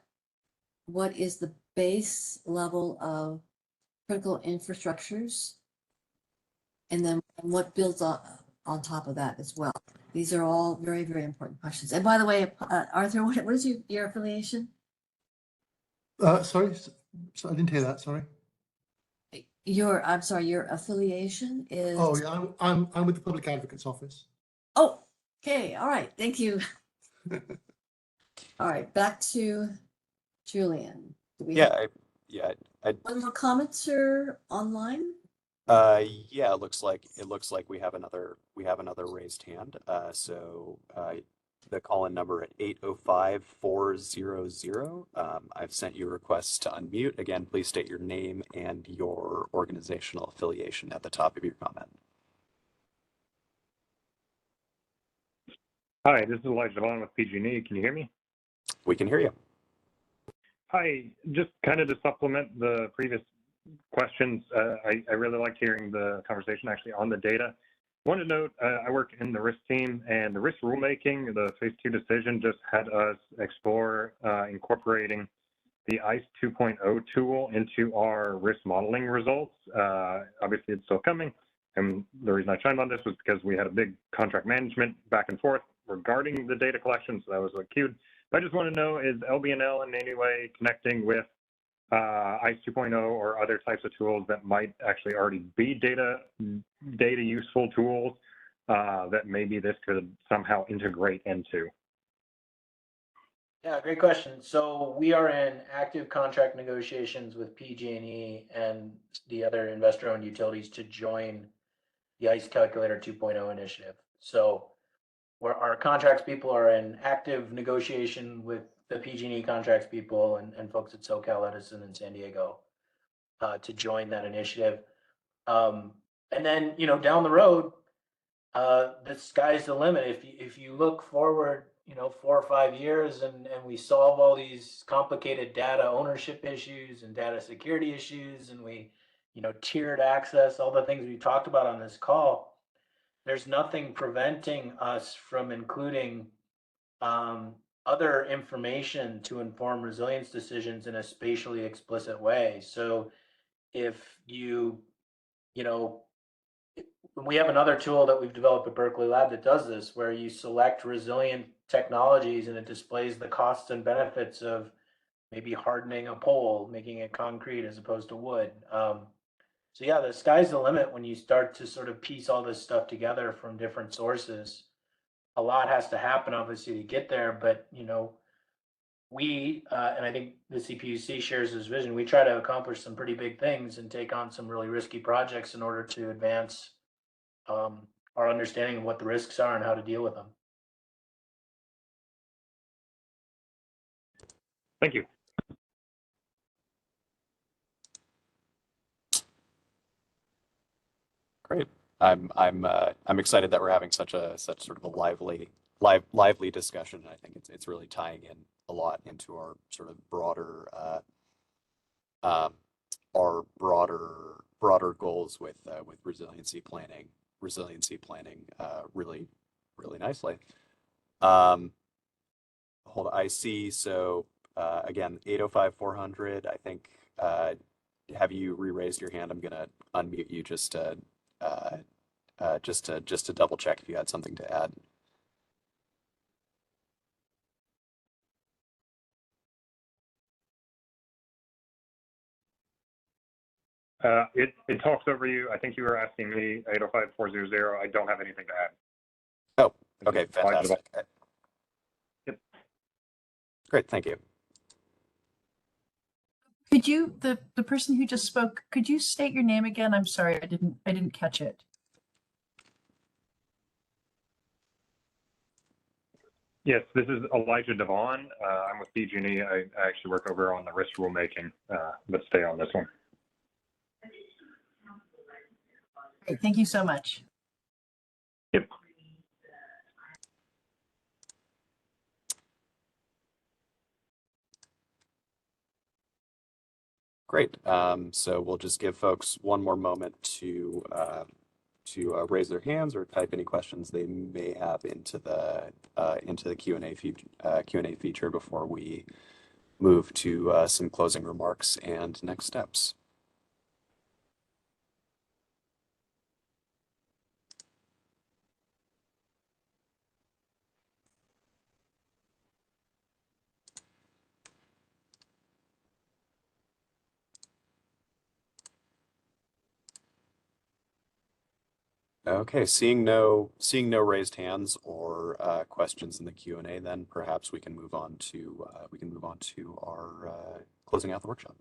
is the base level of critical infrastructures, and then what builds on top of that as well? These are all very, very important questions. And by the way, Arthur, what is your affiliation? Sorry, I didn't hear that. Sorry. I'm sorry, your affiliation is? Oh yeah, I'm with the Public Advocate's Office. Oh, okay, all right, thank you. All right, back to Julian. Do we have one more comment, sir, online? Yeah, it looks like we have another raised hand. The call-in number at 805-400. I've sent you requests to unmute. Again, please state your name and your organizational affiliation at the top of your comment. Hi, this is Elijah Devon with PG&E. Can you hear me? We can hear you. Hi, just kind of to supplement the previous questions, I really liked hearing the conversation actually on the data. I want to note, I work in the risk team, and the risk rulemaking, the phase 2 decision just had us explore incorporating the ICE 2.0 tool into our risk modeling results. Obviously, it's still coming. And the reason I chimed on this was because we had a big contract management back and forth regarding the data collection, so that was queued. But I just want to know, is LBNL in any way connecting with ICE 2.0 or other types of tools that might actually already be data useful tools that maybe this could somehow integrate into? Yeah, great question. So we are in active contract negotiations with PG&E and the other investor-owned utilities to join the ICE Calculator 2.0 initiative. So our contracts people are in active negotiation with the PG&E contracts people and folks at SoCal Edison and San Diego to join that initiative. And then, down the road, the sky's the limit. If you look forward, 4 or 5 years and we solve all these complicated data ownership issues and data security issues, and we, tiered access, all the things we talked about on this call, there's nothing preventing us from including other information to inform resilience decisions in a spatially explicit way. So if we have another tool that we've developed at Berkeley Lab that does this, where you select resilient technologies and it displays the costs and benefits of maybe hardening a pole, making it concrete as opposed to wood. So yeah, the sky's the limit when you start to sort of piece all this stuff together from different sources. A lot has to happen, obviously, to get there, but we, and I think the CPUC shares this vision, we try to accomplish some pretty big things and take on some really risky projects in order to advance our understanding of what the risks are and how to deal with them. Thank you. Great. I'm excited that we're having such sort of a lively discussion. And I think it's really tying in a lot into our sort of broader goals with resiliency planning really nicely. Hold on, I see. So again, 805-400. I think have you re-raised your hand? I'm gonna unmute you just to double check if you had something to add. It talks over you. I think you were asking me 805-400. I don't have anything to add. Oh, okay, fantastic. Yep. Great, thank you. Could you, the person who just spoke, could you state your name again? I'm sorry, I didn't catch it. Yes, this is Elijah Devon. I'm with PG&E. I actually work over on the risk rulemaking, but stay on this one. Great, thank you so much. Yep. Great. So we'll just give folks one more moment to to raise their hands or type any questions they may have into the Q&A feature before we move to some closing remarks and next steps. Okay, seeing no raised hands or questions in the Q&A, then perhaps we can move on to our closing out the workshop.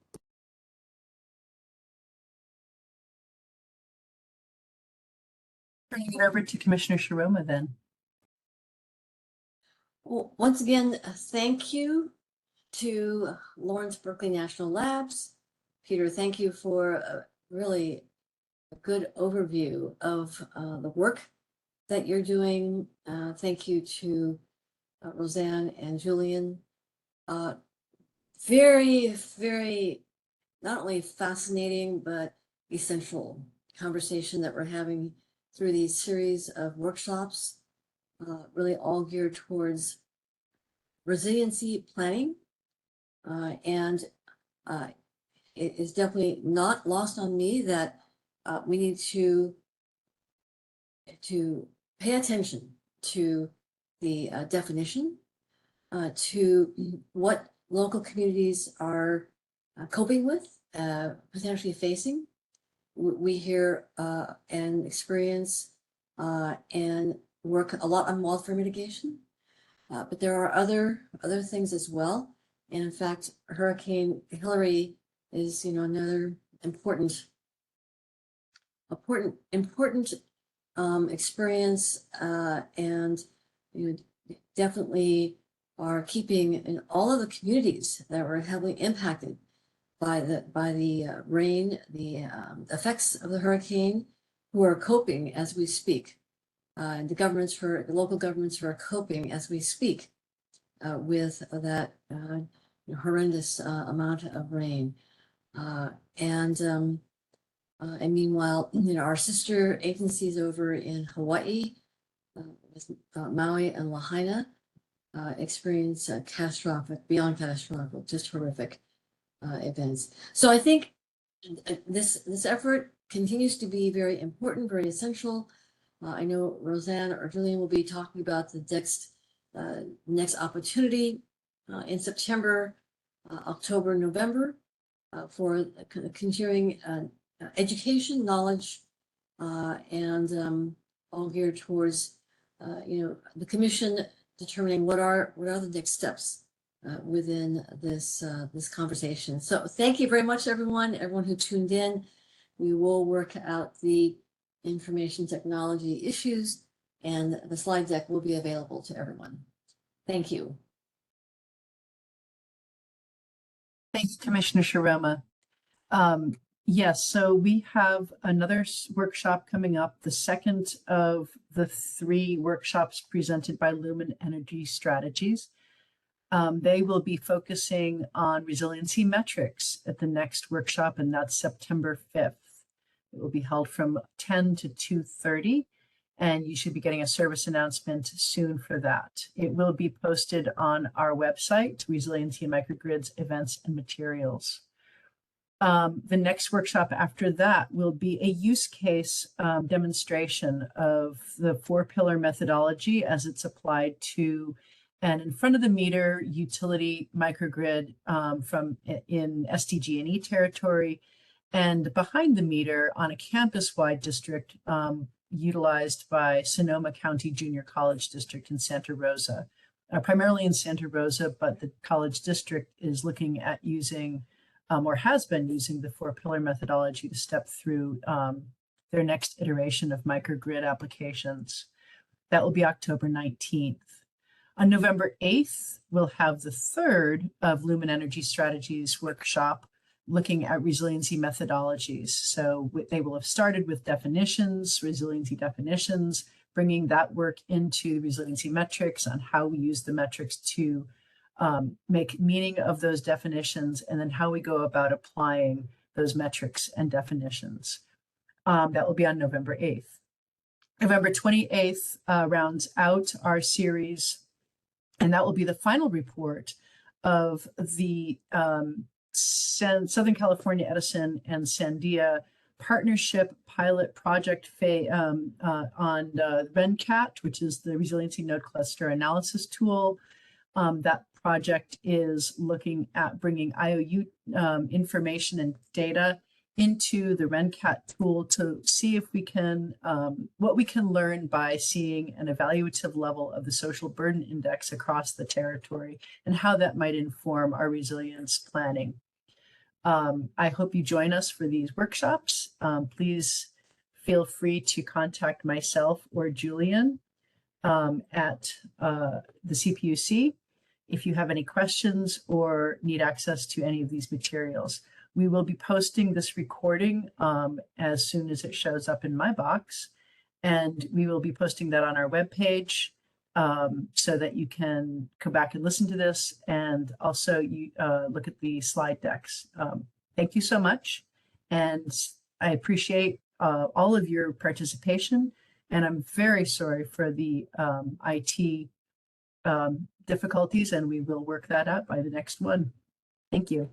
Turning it over to Commissioner Sharoma then. Well, once again, thank you to Lawrence Berkeley National Labs. Peter, thank you for a really a good overview of the work that you're doing. Thank you to Roseanne and Julian. Very, very, not only fascinating, but essential conversation that we're having through these series of workshops, really all geared towards resiliency planning. And it is definitely not lost on me that we need to pay attention to the definition, to what local communities are coping with, potentially facing. We hear and experience and work a lot on wildfire mitigation, but there are other things as well. And in fact, Hurricane Hillary is, another important experience, and definitely are keeping in all of the communities that were heavily impacted by the rain, the effects of the hurricane, who are coping as we speak. The local governments who are coping as we speak with that horrendous amount of rain. And meanwhile, our sister agencies over in Hawaii, Maui and Lahaina, experience beyond catastrophic, just horrific events. So I think this effort continues to be very important, very essential. I know Roseanne or Julian will be talking about the next opportunity in September, October, November, for continuing education, knowledge, and all geared towards the commission determining what are the next steps within this conversation. So thank you very much, everyone who tuned in. We will work out the information technology issues, and the slide deck will be available to everyone. Thank you. Thanks, Commissioner Sharoma. Yes, so we have another workshop coming up, the second of the 3 workshops presented by Lumen Energy Strategies. They will be focusing on resiliency metrics at the next workshop, and that's September 5th. It will be held from 10 to 2:30, and you should be getting a service announcement soon for that. It will be posted on our website, Resiliency and Microgrids Events and Materials. The next workshop after that will be a use case demonstration of the 4-pillar methodology as it's applied to an in front of the meter utility microgrid in SDG&E territory, and behind the meter on a campus-wide district utilized by Sonoma County Junior College District in Santa Rosa, primarily in Santa Rosa, but the college district is looking at using or has been using the 4-pillar methodology to step through their next iteration of microgrid applications. That will be October 19th. On November 8th, we'll have the 3rd of Lumen Energy Strategies workshop looking at resiliency methodologies. So they will have started with definitions, resiliency definitions, bringing that work into resiliency metrics on how we use the metrics to make meaning of those definitions, and then how we go about applying those metrics and definitions. That will be on November 8th. November 28th rounds out our series, and that will be the final report of the Southern California Edison and Sandia partnership pilot project on RenCat, which is the Resiliency Node Cluster Analysis Tool. That project is looking at bringing IOU information and data into the RenCat tool to see if we can, what we can learn by seeing an evaluative level of the social burden index across the territory and how that might inform our resilience planning. I hope you join us for these workshops. Please feel free to contact myself or Julian at the CPUC if you have any questions or need access to any of these materials. We will be posting this recording as soon as it shows up in my box, and we will be posting that on our webpage so that you can come back and listen to this, and also you look at the slide decks. Thank you so much, and I appreciate all of your participation, and I'm very sorry for the IT difficulties, and we will work that out by the next one. Thank you.